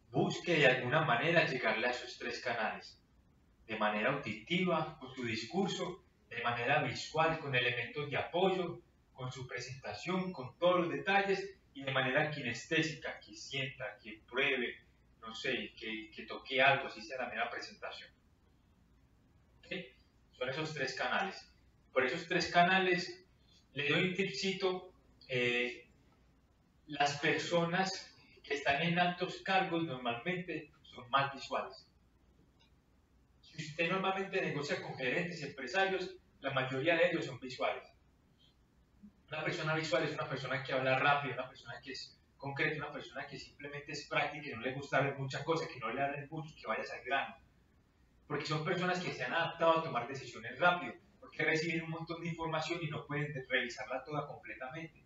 Busque de alguna manera llegarle a esos 3 canales. De manera auditiva, con su discurso, de manera visual, con elementos de apoyo, con su presentación, con todos los detalles, y de manera kinestésica, que sienta, que pruebe, no sé, que toque algo, así sea la mera presentación. ¿Okay? Son esos 3 canales. Por esos 3 canales, le doy un tipcito. Las personas que están en altos cargos normalmente son más visuales. Si usted normalmente negocia con gerentes y empresarios, la mayoría de ellos son visuales. Una persona visual es una persona que habla rápido, una persona que es concreta, una persona que simplemente es práctica, que no le gusta ver muchas cosas, que no le hablen mucho, que vayas al grano. Porque son personas que se han adaptado a tomar decisiones rápido, porque reciben un montón de información y no pueden revisarla toda completamente.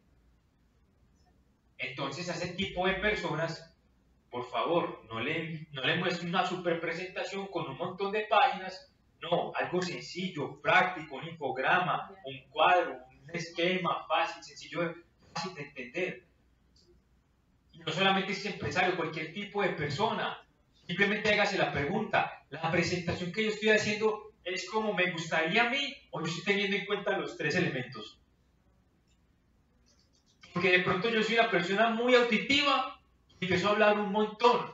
Entonces, a ese tipo de personas, por favor, no le muestren una super presentación con un montón de páginas. No, algo sencillo, práctico, un infograma, un cuadro, un esquema fácil, sencillo, fácil de entender. Y no solamente es empresario, cualquier tipo de persona. Simplemente hágase la pregunta: ¿la presentación que yo estoy haciendo es como me gustaría a mí, o yo estoy teniendo en cuenta los 3 elementos? Porque de pronto yo soy una persona muy auditiva y empiezo a hablar un montón,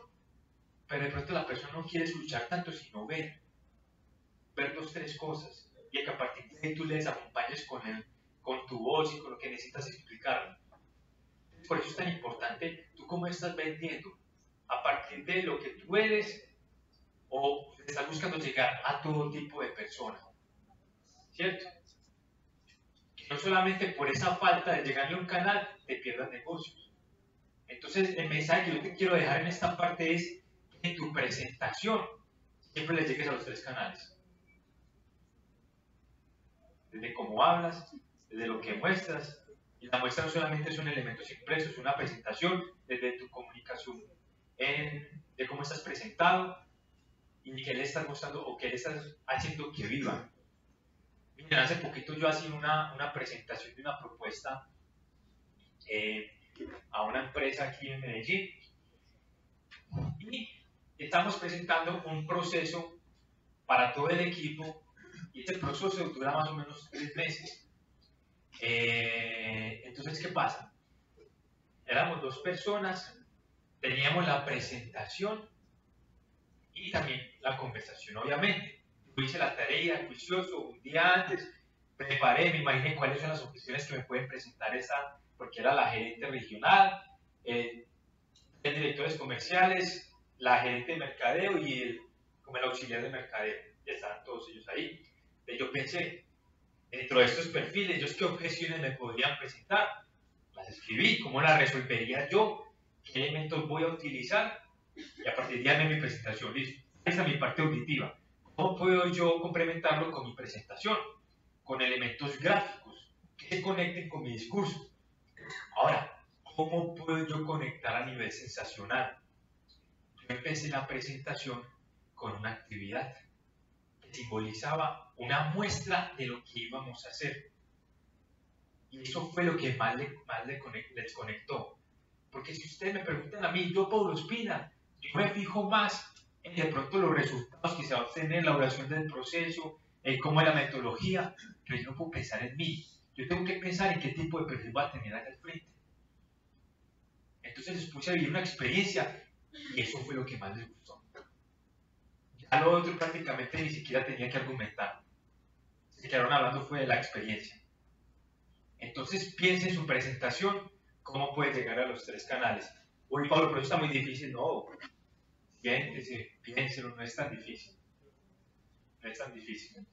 pero de pronto la persona no quiere escuchar tanto, sino ver 2, 3 cosas, y que a partir de ahí tú les acompañes con tu voz y con lo que necesitas explicarle. Por eso es tan importante tú cómo estás vendiendo, a partir de lo que tú eres, o estás buscando llegar a todo tipo de personas, ¿cierto? No solamente por esa falta de llegarle a un canal te pierdas negocios. Entonces, el mensaje que yo te quiero dejar en esta parte es que en tu presentación siempre le llegues a los 3 canales. Desde cómo hablas, desde lo que muestras, y la muestra no solamente son elementos impresos, es una presentación desde tu comunicación, de cómo estás presentado, y qué le estás mostrando o qué le estás haciendo que vivan. Miren, hace poquito yo hacía una presentación de una propuesta a una empresa aquí en Medellín y estamos presentando un proceso para todo el equipo y este proceso dura más o menos 3 meses. Entonces, ¿qué pasa? Éramos 2 personas, teníamos la presentación y también la conversación, obviamente. Yo hice la tarea, juicioso, un día antes, preparé, me imaginé cuáles son las opciones que me pueden presentar esta, porque era la gerente regional, el directores comerciales, la gerente de mercadeo y como el auxiliar de mercadeo. Ya estaban todos ellos ahí. Entonces yo pensé, dentro de estos perfiles, ¿yo qué objeciones me podrían presentar? Las escribí, ¿cómo las resolvería yo? ¿Qué elementos voy a utilizar? Y a partir de ahí mi presentación, listo. Esa es mi parte auditiva. ¿Cómo puedo yo complementarlo con mi presentación? Con elementos gráficos que se conecten con mi discurso. Ahora, ¿cómo puedo yo conectar a nivel sensacional? Yo empecé la presentación con una actividad que simbolizaba una muestra de lo que íbamos a hacer. Y eso fue lo que más les conectó. Porque si ustedes me preguntan a mí, yo, Paulo Espina, yo me fijo más en de pronto los resultados que se va a obtener, la duración del proceso, cómo es la metodología, pero yo no puedo pensar en mí. Yo tengo que pensar en qué tipo de perfil va a tener allá al frente. Entonces les puse a vivir una experiencia y eso fue lo que más les gustó. Ya lo otro prácticamente ni siquiera tenía que argumentar. Se quedaron hablando fue de la experiencia. Entonces piensen en su presentación, cómo puede llegar a los 3 canales. Uy, Pablo, pero eso está muy difícil. No, siéntese, piénselo, no es tan difícil. No es tan difícil.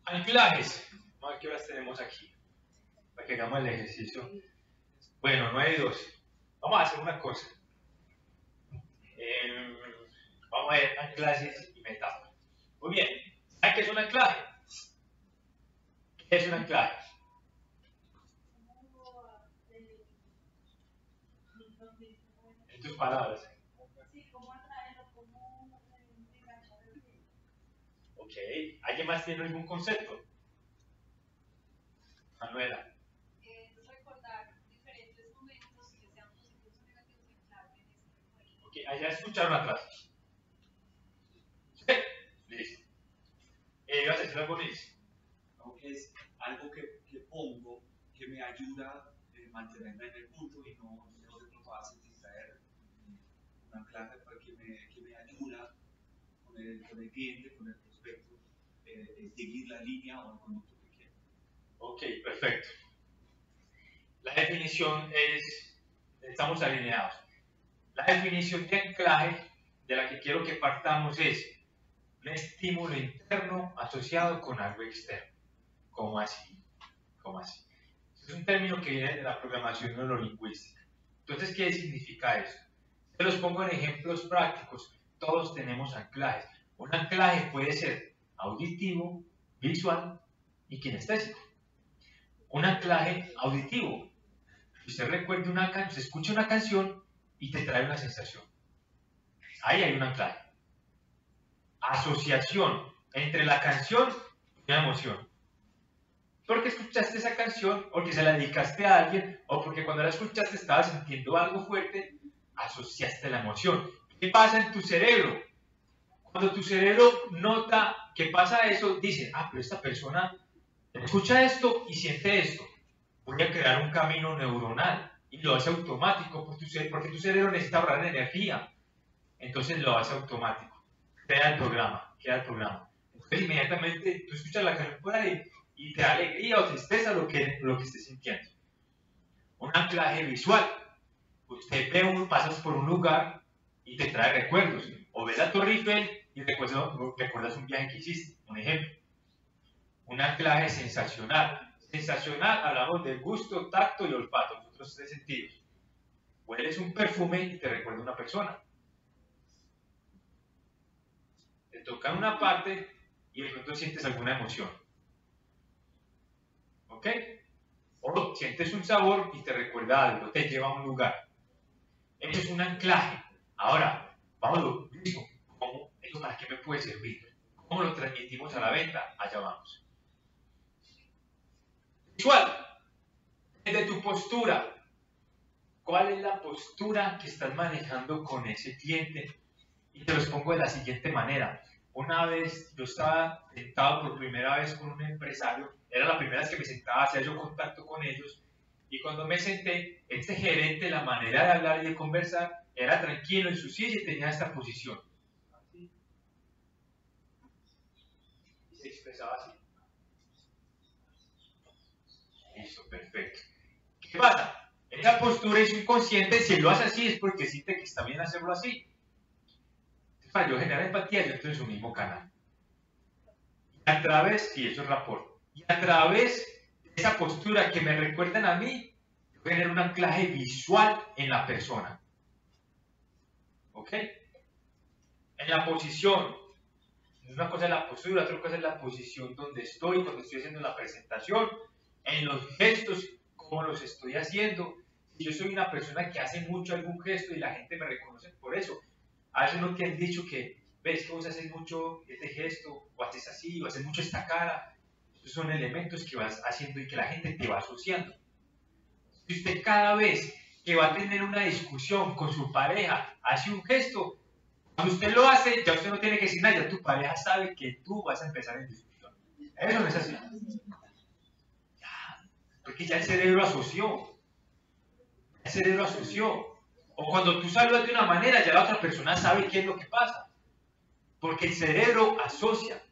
Anclajes. Vamos a ver qué horas tenemos aquí, para que hagamos el ejercicio. Bueno, 9:12. Vamos a hacer una cosa. Vamos a ver anclajes y metáforas. Muy bien. ¿Saben qué es un anclaje? ¿Qué es un anclaje? En tus palabras. Ok. ¿Alguien más tiene algún concepto? Manuela. Recordar diferentes momentos que sean positivos o negativos en clave en este momento. Ok, allá escucharon atrás. ¿Sí? Listo. ¿Vas a decir algo, Liz? Aunque es algo que pongo que me ayuda a mantenerme en el punto y no de pronto a distraer. Una clase que me ayuda con el cliente, con el prospecto, seguir la línea o el conducto que quiero. Ok, perfecto. La definición es, estamos alineados. La definición de anclaje de la que quiero que partamos es un estímulo interno asociado con algo externo. ¿Cómo así? ¿Cómo así? Es un término que viene de la programación neurolingüística. Entonces, ¿qué significa eso? Se los pongo en ejemplos prácticos. Todos tenemos anclajes. Un anclaje puede ser auditivo, visual y kinestésico. Un anclaje auditivo. Usted recuerda usted escucha una canción y te trae una sensación. Ahí hay un anclaje. Asociación entre la canción y una emoción. Porque escuchaste esa canción, o que se la dedicaste a alguien, o porque cuando la escuchaste estabas sintiendo algo fuerte, asociaste la emoción. ¿Qué pasa en tu cerebro? Cuando tu cerebro nota que pasa eso, dice, pero esta persona escucha esto y siente esto. Voy a crear un camino neuronal y lo hace automático porque tu cerebro necesita ahorrar energía. Entonces lo hace automático. Queda el programa. Entonces inmediatamente tú escuchas la canción por ahí y te da alegría o tristeza lo que estés sintiendo. Un anclaje visual. Usted pasas por un lugar y te trae recuerdos. O ves la Torre Eiffel y recuerdas un viaje que hiciste. Un ejemplo. Un anclaje sensacional. Sensacional, hablamos de gusto, tacto y olfato, los otros 3 sentidos. Hueles un perfume y te recuerda a una persona. Te toca en una parte y de pronto sientes alguna emoción. ¿Ok? O sientes un sabor y te recuerda algo, te lleva a un lugar. Eso es un anclaje. Ahora, vamos, ¿Eso para qué me puede servir? ¿Cómo lo transmitimos a la venta? Allá vamos. Visual. Desde tu postura. ¿Cuál es la postura que estás manejando con ese cliente? Y te los pongo de la siguiente manera. Una vez yo estaba sentado por primera vez con un empresario, era la primera vez que me sentaba, hacía yo contacto con ellos, y cuando me senté, este gerente, la manera de hablar y de conversar, era tranquilo en su silla y tenía esta posición. Así. Y se expresaba así. Listo, perfecto. ¿Qué pasa? Esa postura es inconsciente, si lo hace así es porque siente que está bien hacerlo así. Entonces, para yo generar empatía, yo estoy en su mismo canal. Y a través, sí, eso es rapport. Y a través de esa postura que me recuerdan a mí, yo genero un anclaje visual en la persona. ¿Ok? En la posición. Una cosa es la postura, otra cosa es la posición donde estoy, cuando estoy haciendo la presentación, en los gestos, cómo los estoy haciendo. Si yo soy una persona que hace mucho algún gesto y la gente me reconoce por eso, a veces no te han dicho que ves que vos haces mucho este gesto, o haces así, o haces mucho esta cara. Esos son elementos que vas haciendo y que la gente te va asociando. Si usted cada vez que va a tener una discusión con su pareja hace un gesto, cuando usted lo hace, ya usted no tiene que decir nada, ya tu pareja sabe que tú vas a empezar en discusión. Eso no es así. Porque ya el cerebro asoció. El cerebro asoció. O cuando tú saludas de una manera, ya la otra persona sabe qué es lo que pasa. Porque el cerebro asocia.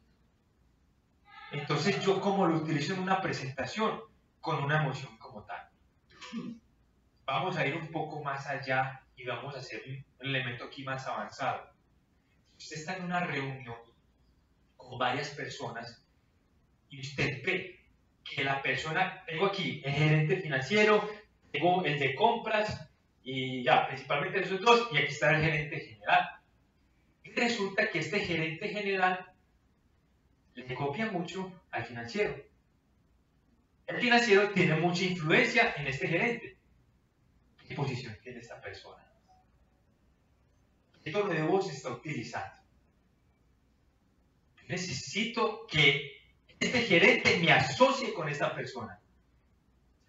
Entonces, ¿yo cómo lo utilizo en una presentación? Con una emoción como tal. Vamos a ir un poco más allá y vamos a hacer un elemento aquí más avanzado. Usted está en una reunión con varias personas y usted ve que la persona, tengo aquí el gerente financiero, tengo el de compras y ya, principalmente esos dos, y aquí está el gerente general. Y resulta que este gerente general le copia mucho al financiero. El financiero tiene mucha influencia en este gerente. ¿Qué posición tiene esta persona? ¿Qué tono de voz está utilizando? Necesito que este gerente me asocie con esta persona.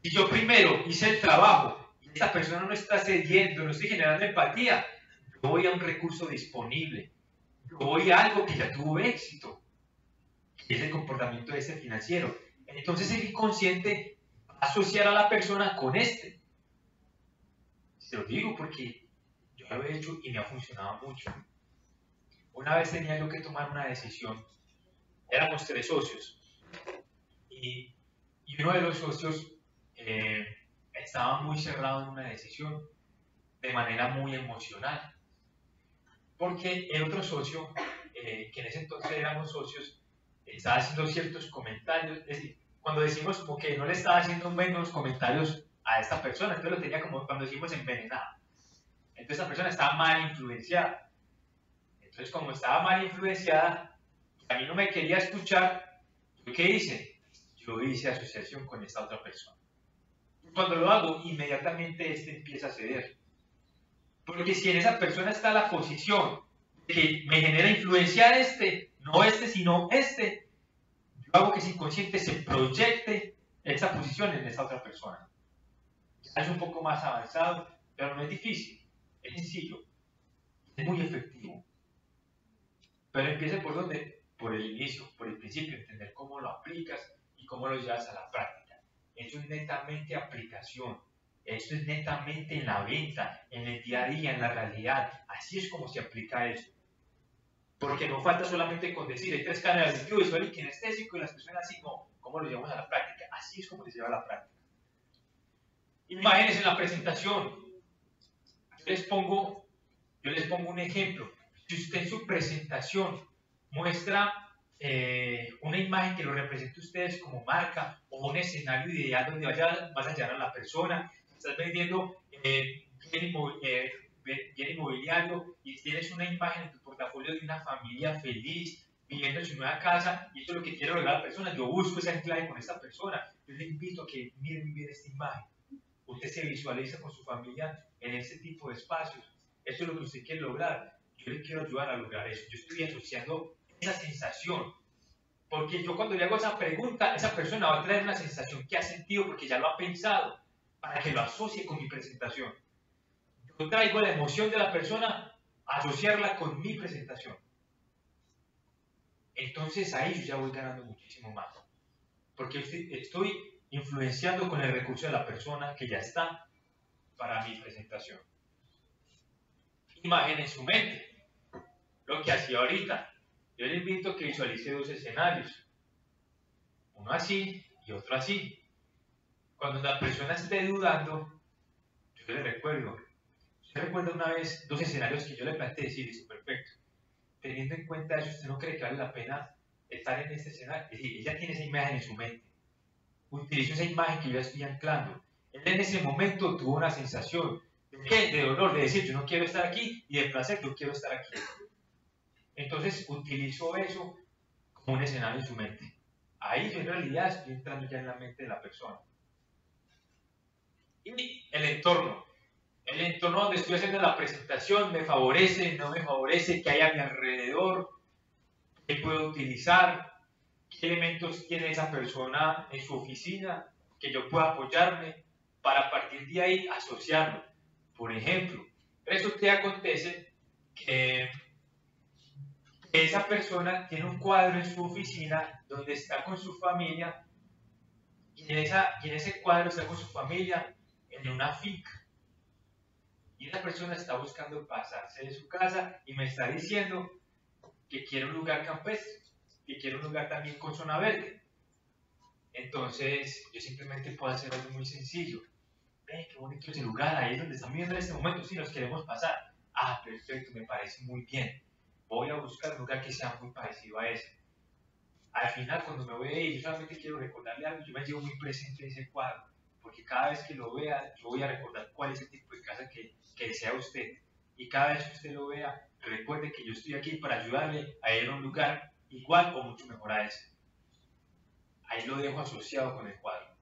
Si yo primero hice el trabajo y esta persona no está cediendo, no estoy generando empatía, yo voy a un recurso disponible. Yo voy a algo que ya tuvo éxito, que es el comportamiento de este financiero. Entonces el inconsciente va a asociar a la persona con este. Se lo digo porque yo lo he hecho y me ha funcionado mucho. Una vez tenía yo que tomar una decisión. Éramos 3 socios. Y uno de los socios estaba muy cerrado en una decisión de manera muy emocional. Porque el otro socio, que en ese entonces éramos socios, estaba haciendo ciertos comentarios. Es decir, cuando decimos como que no le estaba haciendo buenos comentarios a esta persona, entonces lo tenía como cuando decimos envenenado. Entonces esta persona estaba mal influenciada. Entonces, como estaba mal influenciada, a mí no me quería escuchar, ¿yo qué hice? Yo hice asociación con esta otra persona. Cuando lo hago, inmediatamente este empieza a ceder. Porque si en esa persona está la posición que me genera influencia no este, sino este, yo hago que ese inconsciente se proyecte esa posición en esa otra persona. Ya es un poco más avanzado, pero no es difícil, es sencillo, es muy efectivo. Pero empieza por dónde? Por el inicio, por el principio, entender cómo lo aplicas y cómo lo llevas a la práctica. Eso es netamente aplicación, eso es netamente en la venta, en el día a día, en la realidad. Así es como se aplica eso. Porque no falta solamente con decir, hay 3 canales, sentido visual y kinestésico, y las personas así, no, ¿cómo lo llevamos a la práctica? Así es como se lleva a la práctica. Imágenes en la presentación. Yo les pongo un ejemplo. Si usted en su presentación muestra una imagen que lo represente a ustedes como marca o un escenario ideal donde vas a llevar a la persona, estás vendiendo bien inmobiliario y tienes una imagen en tu portafolio de una familia feliz viviendo en su nueva casa y eso es lo que quiere lograr la persona, yo busco ese anclaje con esta persona, yo le invito a que miren bien esta imagen. Usted se visualiza con su familia en este tipo de espacios. Eso es lo que usted quiere lograr. yo le quiero ayudar a lograr eso. Yo estoy asociando esa sensación. Porque yo cuando le hago esa pregunta, esa persona va a traer una sensación que ha sentido porque ya lo ha pensado, para que lo asocie con mi presentación. Yo traigo la emoción de la persona a asociarla con mi presentación. Entonces ahí yo ya voy ganando muchísimo más. Porque estoy influenciando con el recurso de la persona que ya está para mi presentación. Imagen en su mente. Lo que hacía ahorita. Yo le invito a que visualice dos escenarios. Uno así y otro así. Cuando la persona esté dudando, yo le recuerdo. Usted recuerda una vez dos escenarios que yo le planteé, sí, listo, perfecto. Teniendo en cuenta eso, ¿usted no cree que vale la pena estar en este escenario? Es decir, ella tiene esa imagen en su mente. Utilizo esa imagen que yo estoy anclando. Él en ese momento tuvo una sensación de ¿qué? De dolor, de decir, yo no quiero estar aquí, y de placer, yo quiero estar aquí. Entonces utilizo eso como un escenario en su mente. Ahí yo en realidad estoy entrando ya en la mente de la persona. Y el entorno. El entorno donde estoy haciendo la presentación me favorece, no me favorece, qué hay a mi alrededor, qué puedo utilizar, qué elementos tiene esa persona en su oficina, que yo pueda apoyarme para a partir de ahí asociarlo. Por ejemplo, resulta y acontece que esa persona tiene un cuadro en su oficina donde está con su familia y en ese cuadro está con su familia en una finca. Y esa persona está buscando pasarse de su casa y me está diciendo que quiere un lugar campestre, que quiere un lugar también con zona verde. Entonces, yo simplemente puedo hacer algo muy sencillo. Ve, qué bonito ese lugar, ahí es donde estamos viendo en este momento, sí, nos queremos pasar. Ah, perfecto, me parece muy bien. Voy a buscar un lugar que sea muy parecido a ese. Al final, cuando me voy a ir, yo solamente quiero recordarle algo, yo me llevo muy presente ese cuadro, porque cada vez que lo vea, yo voy a recordar cuál es el tipo de casa que desea usted. Y cada vez que usted lo vea, recuerde que yo estoy aquí para ayudarle a ir a un lugar igual o mucho mejor a ese. Ahí lo dejo asociado con el cuadro.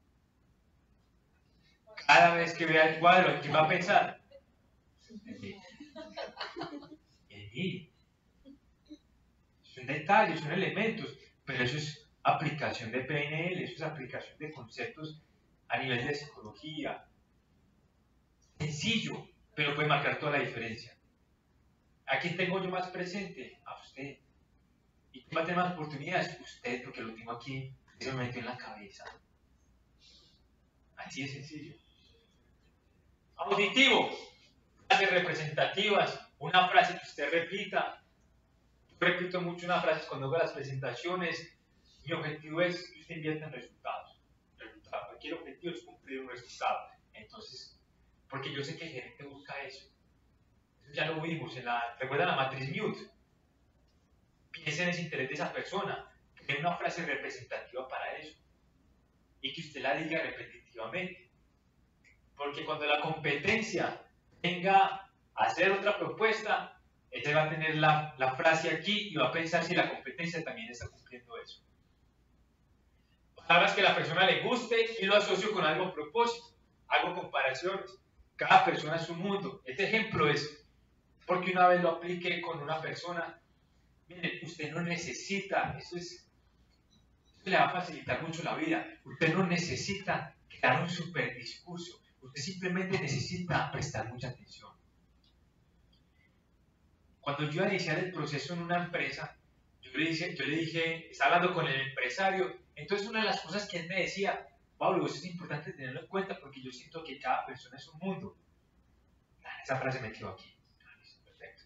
Cada vez que vea el cuadro, ¿qué va a pensar? En mí. En mí. Son detalles, son elementos, pero eso es aplicación de PNL, eso es aplicación de conceptos a nivel de psicología. Sencillo, pero puede marcar toda la diferencia. ¿A quién tengo yo más presente? A usted. ¿Y quién va a tener más oportunidades? Usted, porque lo tengo aquí, se me metió en la cabeza. Así de sencillo. Auditivo. Frases representativas. Una frase que usted repita. Yo repito mucho una frase cuando hago las presentaciones. Mi objetivo es que usted invierta en resultados. Cualquier objetivo es cumplir un resultado. Entonces, porque yo sé que el gerente busca eso. Eso ya lo vimos. ¿Recuerdan la matriz Mute? Piensa en ese interés de esa persona. Cree una frase representativa para eso. Y que usted la diga repetitivamente. Porque cuando la competencia venga a hacer otra propuesta, ella va a tener la frase aquí y va a pensar si la competencia también está cumpliendo eso. Palabras que a la persona le guste y lo asocio con algo a propósito, hago comparaciones. Cada persona es un mundo. Este ejemplo es porque una vez lo apliqué con una persona. Miren, usted no necesita, eso le va a facilitar mucho la vida. Usted no necesita dar un super discurso. Usted simplemente necesita prestar mucha atención. Cuando yo iba a iniciar el proceso en una empresa, yo le dije, estaba hablando con el empresario, entonces una de las cosas que él me decía, Pablo, eso es importante tenerlo en cuenta porque yo siento que cada persona es un mundo. Esa frase me quedó aquí. Perfecto.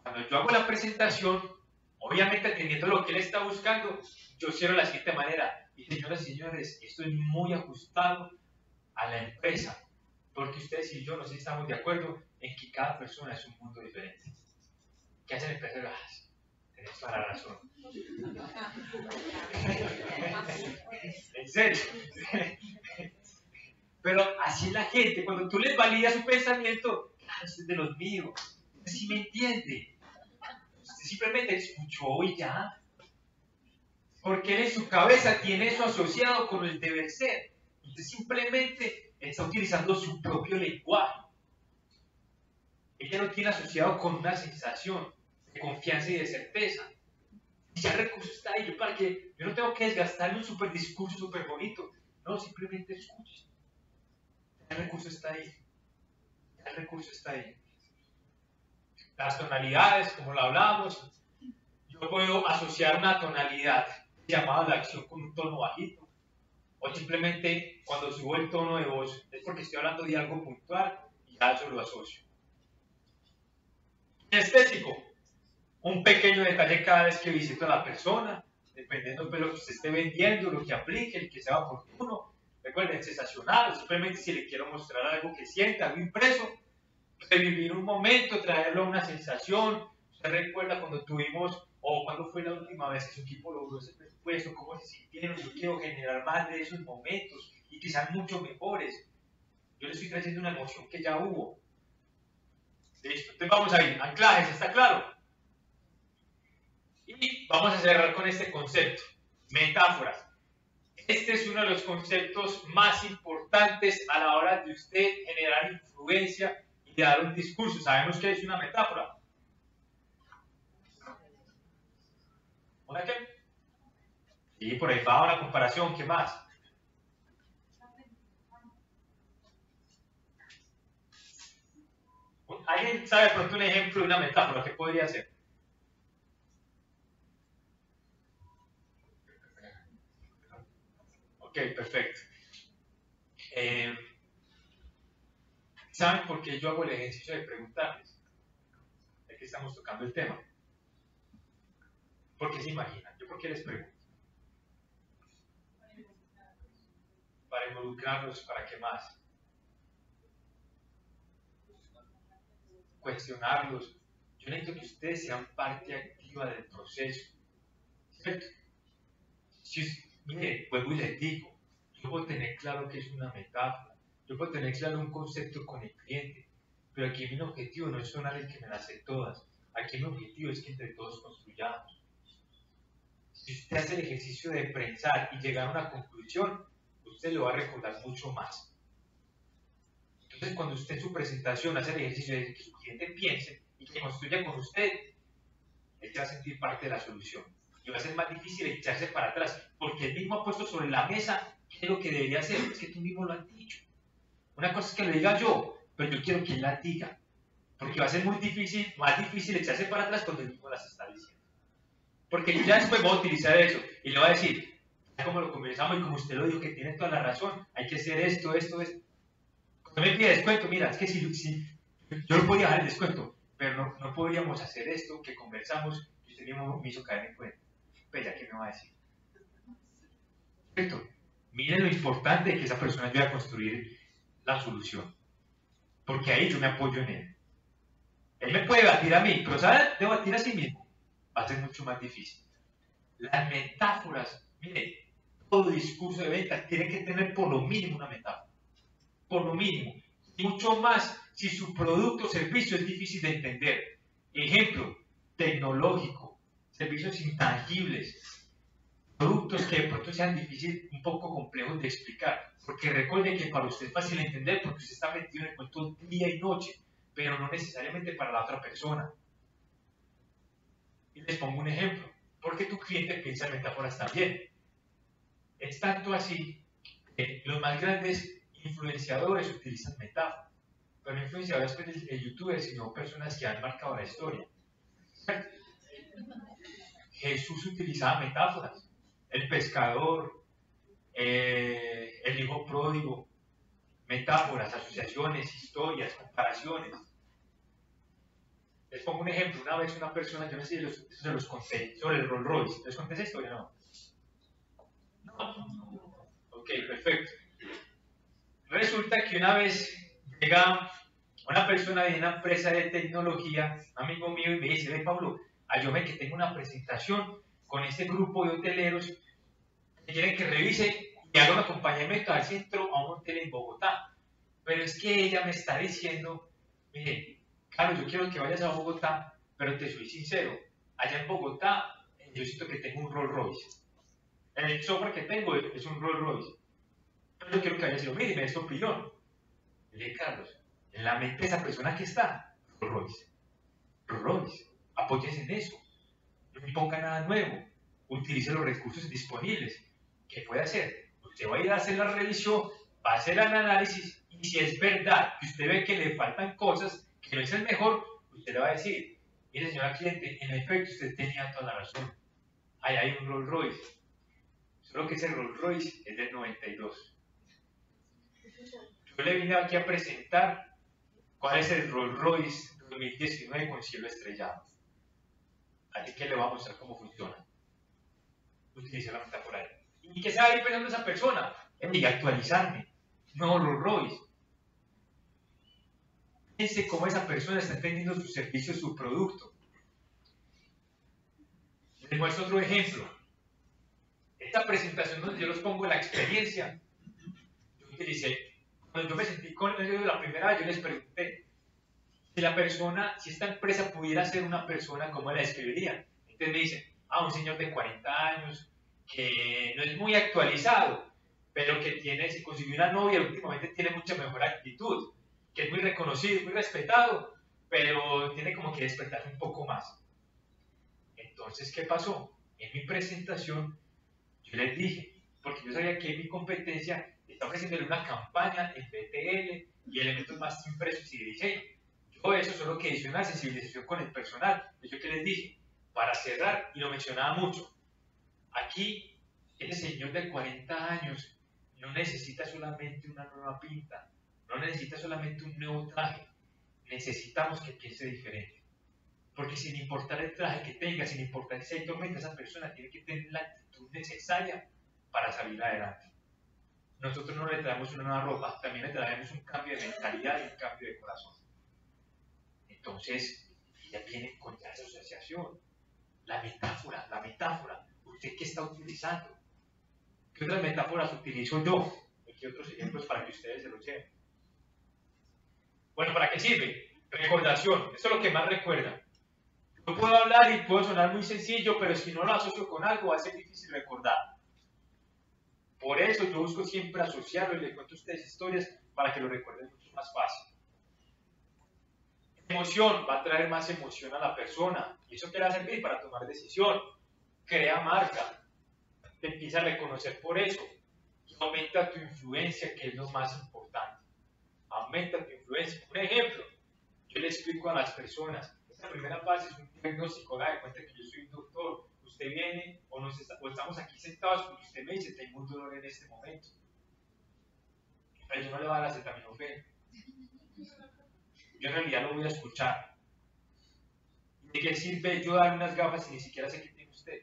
Cuando yo hago la presentación, obviamente teniendo lo que él está buscando, yo cierro de la siguiente manera. Y señoras y señores, estoy muy ajustado a la empresa, porque ustedes y yo no sé si estamos de acuerdo en que cada persona es un mundo diferente. ¿Qué hace el empresario? Tenés toda la razón. En serio. Pero así es la gente, cuando tú les validas su pensamiento, claro, este es de los míos. Usted sí me entiende. Usted simplemente escuchó y ya. Porque él en su cabeza tiene eso asociado con el deber ser. Usted simplemente está utilizando su propio lenguaje. ella lo tiene asociado con una sensación de confianza y de certeza. Y ya el recurso está ahí. Yo no tengo que desgastarme un super discurso súper bonito. No, simplemente escuche. Ya el recurso está ahí. Ya el recurso está ahí. Las tonalidades, como lo hablamos, yo puedo asociar una tonalidad llamada la acción con un tono bajito. O simplemente cuando subo el tono de voz es porque estoy hablando de algo puntual y ya eso lo asocio. Estético. Un pequeño detalle cada vez que visito a la persona, dependiendo de lo que usted esté vendiendo, lo que aplique, el que sea oportuno. Recuerden, sensacional, simplemente si le quiero mostrar algo que sienta, algo impreso, revivir un momento, traerlo a una sensación. Usted recuerda cuando tuvimos, o cuando fue la última vez que su equipo logró ese presupuesto, cómo se sintieron. Yo quiero generar más de esos momentos y quizás mucho mejores. Yo le estoy trayendo una emoción que ya hubo. Listo, entonces vamos a ir, anclajes, ¿está claro? Y vamos a cerrar con este concepto, metáforas. Este es uno de los conceptos más importantes a la hora de usted generar influencia y de dar un discurso. ¿Sabemos qué es una metáfora? ¿Una qué? Sí, por ahí va una comparación, ¿qué más? ¿Alguien sabe de pronto un ejemplo de una metáfora? ¿Qué podría ser? Ok, perfecto. ¿Saben por qué yo hago el ejercicio de preguntarles? Ya que estamos tocando el tema. ¿Por qué se imaginan? ¿Yo por qué les pregunto? Para involucrarlos, ¿para qué más? Cuestionarlos. Yo necesito que ustedes sean parte activa del proceso. ¿Cierto? Mire, vuelvo y les digo, yo puedo tener claro que es una metáfora, yo puedo tener claro un concepto con el cliente, pero aquí mi objetivo no es sonar el que me las sé todas, aquí mi objetivo es que entre todos construyamos. Si usted hace el ejercicio de pensar y llegar a una conclusión, usted lo va a recordar mucho más. Entonces, cuando usted en su presentación hace el ejercicio de que su cliente piense y que construya con usted, él va a sentir parte de la solución. Y va a ser más difícil echarse para atrás, porque él mismo ha puesto sobre la mesa qué es lo que debería hacer. Es que tú mismo lo has dicho. Una cosa es que lo diga yo, pero yo quiero que él la diga, porque va a ser muy difícil, más difícil echarse para atrás cuando él mismo las está diciendo. Porque yo ya después voy a utilizar eso y le voy a decir, como lo conversamos y como usted lo dijo, que tiene toda la razón, hay que hacer esto. Cuando me pide descuento, mira, es que si yo no podía dar el descuento, pero no podríamos hacer esto que conversamos y usted mismo me hizo caer en cuenta. Pues ya, ¿qué me va a decir? Perfecto. Miren lo importante que esa persona ayude a construir la solución. Porque ahí yo me apoyo en él. Él me puede batir a mí, pero ¿sabe? Debatir a sí mismo va a ser mucho más difícil. Las metáforas, miren, todo discurso de venta tiene que tener por lo mínimo una metáfora. Por lo mínimo. Y mucho más si su producto o servicio es difícil de entender. Ejemplo, tecnológico. Servicios intangibles, productos que de pronto sean difíciles, un poco complejos de explicar, porque recuerden que para usted es fácil entender porque usted está metido en el cuento día y noche, pero no necesariamente para la otra persona. Y les pongo un ejemplo, porque tu cliente piensa en metáforas también. Es tanto así que los más grandes influenciadores utilizan metáforas, pero no influenciadores de youtubers, sino personas que han marcado la historia. Jesús utilizaba metáforas, el pescador, el hijo pródigo, metáforas, asociaciones, historias, comparaciones. Les pongo un ejemplo, una vez una persona, yo no sé si se los conté, sobre el Rolls Royce. ¿Les conté esa historia? No. Ok, perfecto. Resulta que una vez llega una persona de una empresa de tecnología, un amigo mío, y me dice, ve Pablo, ayúdame que tengo una presentación con este grupo de hoteleros que quieren que revise y haga un acompañamiento al centro a un hotel en Bogotá. Pero es que ella me está diciendo, mire, Carlos, yo quiero que vayas a Bogotá, pero te soy sincero, allá en Bogotá yo siento que tengo un Rolls Royce. El software que tengo es un Rolls Royce. Pero yo quiero que vayas y lo mire y me des tu opinión. Le dije, Carlos, en la mente de esa persona que está, Rolls Royce. Apóyese en eso. No imponga nada nuevo. Utilice los recursos disponibles. ¿Qué puede hacer? Usted va a ir a hacer la revisión, va a hacer el análisis, y si es verdad que usted ve que le faltan cosas, que no es el mejor, usted le va a decir, mire señora cliente, en efecto usted tenía toda la razón. Ahí hay un Rolls Royce. Solo que ese Rolls Royce es del 92. Yo le vine aquí a presentar cuál es el Rolls Royce 2019 con cielo estrellado. Así que le voy a mostrar cómo funciona. Utilice la metáfora ahí. ¿Y qué se va a ir pensando esa persona? Y actualizarme. No Rolls Royce. Piense cómo esa persona está entendiendo su servicio, su producto. Les muestro otro ejemplo. Esta presentación donde yo les pongo la experiencia, yo utilicé, cuando yo me sentí con ellos la primera vez, yo les pregunté si la persona, si esta empresa pudiera ser una persona, ¿cómo la describiría? Entonces me dicen, un señor de 40 años, que no es muy actualizado, pero que tiene, si consiguió una novia, últimamente tiene mucha mejor actitud, que es muy reconocido, muy respetado, pero tiene como que despertarse un poco más. Entonces, ¿qué pasó? En mi presentación, yo les dije, porque yo sabía que mi competencia está ofreciéndole una campaña en BTL y elementos más impresos y de diseño. Yo eso solo que hice una sensibilización con el personal. Yo que les dije, para cerrar, y lo mencionaba mucho, aquí ese señor de 40 años no necesita solamente una nueva pinta, no necesita solamente un nuevo traje, necesitamos que piense diferente. Porque sin importar el traje que tenga, sin importar si hay tormenta, esa persona tiene que tener la actitud necesaria para salir adelante. Nosotros no le traemos una nueva ropa, también le traemos un cambio de mentalidad y un cambio de corazón. Entonces, ella viene con esa asociación. La metáfora, ¿usted qué está utilizando? ¿Qué otras metáforas utilizo yo? ¿Y qué otros ejemplos para que ustedes se los lleven? Bueno, ¿para qué sirve? Recordación, eso es lo que más recuerda. Yo puedo hablar y puedo sonar muy sencillo, pero si no lo asocio con algo va a ser difícil recordar. Por eso yo busco siempre asociarlo y les cuento a ustedes historias para que lo recuerden mucho más fácil. Emoción va a traer más emoción a la persona y eso te va a servir para tomar decisión. Crea marca, te empieza a reconocer por eso y aumenta tu influencia, que es lo más importante. Aumenta tu influencia. Un ejemplo, yo le explico a las personas, esta primera fase es un diagnóstico, haga de cuenta que yo soy un doctor, usted viene o estamos aquí sentados porque usted me dice, tengo un dolor en este momento. Pero yo no le voy a dar acetaminofén. Yo en realidad lo voy a escuchar. ¿De qué sirve yo darle unas gafas si ni siquiera sé qué tiene usted?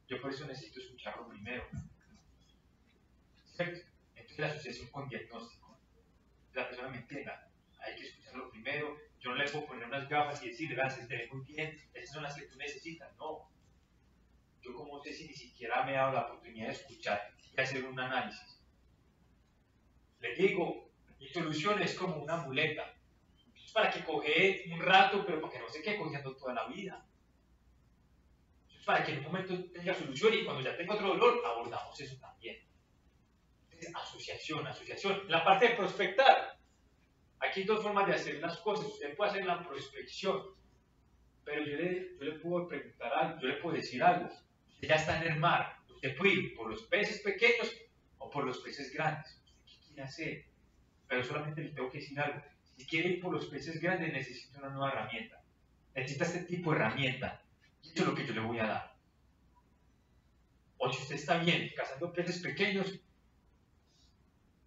Yo por eso necesito escucharlo primero. ¿Cierto? Entonces la asociación con diagnóstico. La persona me entienda. Hay que escucharlo primero. Yo no le puedo poner unas gafas y decir, gracias, te ve muy bien, estas son las que tú necesitas. No. Yo como sé si ni siquiera me he dado la oportunidad de escuchar y hacer un análisis. Le digo, mi solución es como una muleta. Es para que coge un rato, pero para que no se quede cogiendo toda la vida. Es para que en un momento tenga solución y cuando ya tenga otro dolor, abordamos eso también. Entonces, asociación. La parte de prospectar. Aquí hay dos formas de hacer las cosas. Usted puede hacer la prospección, pero yo le puedo preguntar algo, yo le puedo decir algo. Usted ya está en el mar. Usted puede ir por los peces pequeños o por los peces grandes. ¿Usted qué quiere hacer? Pero solamente le tengo que decir algo. Si quiere ir por los peces grandes, necesita una nueva herramienta. Necesita este tipo de herramienta. Y eso es lo que yo le voy a dar. O si usted está bien cazando peces pequeños,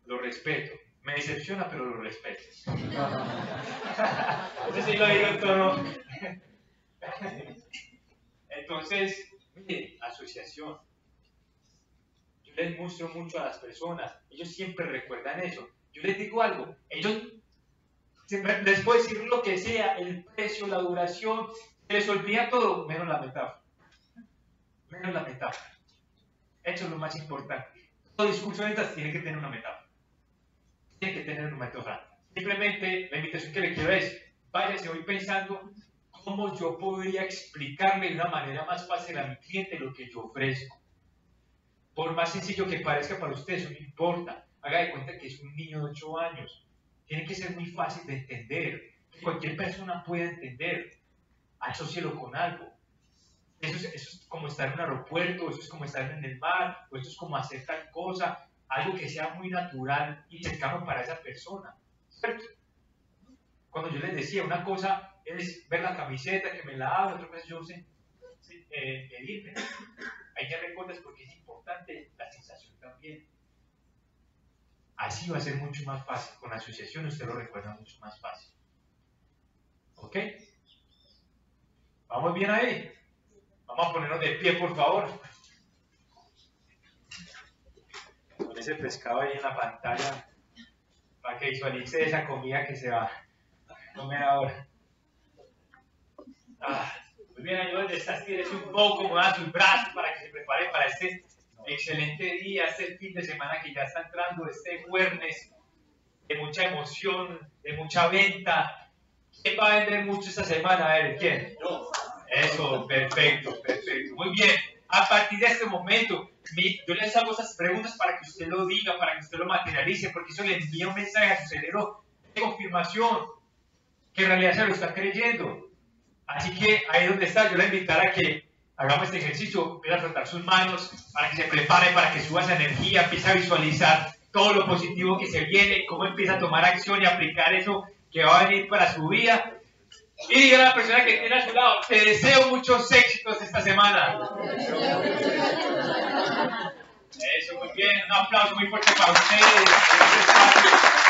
lo respeto. Me decepciona, pero lo respeto. Eso sí lo digo todo. Entonces, mire, asociación. Yo les muestro mucho a las personas. Ellos siempre recuerdan eso. Yo les digo algo. Ellos les puedo decir lo que sea, el precio, la duración, se les olvida todo, menos la metáfora. Menos la metáfora. Eso es lo más importante. Todo discurso de ventas tiene que tener una metáfora. Tiene que tener una metáfora. Simplemente la invitación que le quiero es, váyase hoy pensando cómo yo podría explicarle de una manera más fácil a mi cliente lo que yo ofrezco. Por más sencillo que parezca para usted, eso no importa. Haga de cuenta que es un niño de 8 años. Tiene que ser muy fácil de entender. que cualquier persona pueda entender. Asócielo con algo. Eso es como estar en un aeropuerto, eso es como estar en el mar, o eso es como hacer tal cosa, algo que sea muy natural y cercano para esa persona. ¿Cierto? Cuando yo les decía, una cosa es ver la camiseta que me la hago, otra cosa es yo medirme. Hay que recordas porque es importante la sensación también. Así va a ser mucho más fácil. Con la asociación usted lo recuerda mucho más fácil. ¿Ok? ¿Vamos bien ahí? Vamos a ponernos de pie, por favor. Con ese pescado ahí en la pantalla, para que visualice esa comida que se va a comer ahora. Muy bien, ayúdenme de estas tienes un poco, mueva sus brazos para que se prepare para este excelente día, este fin de semana que ya está entrando, este viernes de mucha emoción, de mucha venta. ¿Quién va a vender mucho esta semana? A ver, ¿quién? Yo. Eso, perfecto, perfecto. Muy bien. A partir de este momento, yo les hago esas preguntas para que usted lo diga, para que usted lo materialice, porque eso le envía un mensaje a su cerebro de confirmación, que en realidad se lo está creyendo. Así que ahí donde está, yo le invitaré a que hagamos este ejercicio, empiece a frotar sus manos, para que se prepare, para que suba esa energía, empiece a visualizar todo lo positivo que se viene, cómo empieza a tomar acción y aplicar eso que va a venir para su vida. Y diga a la persona que tiene a su lado, te deseo muchos éxitos esta semana. Eso, muy bien, un aplauso muy fuerte para ustedes.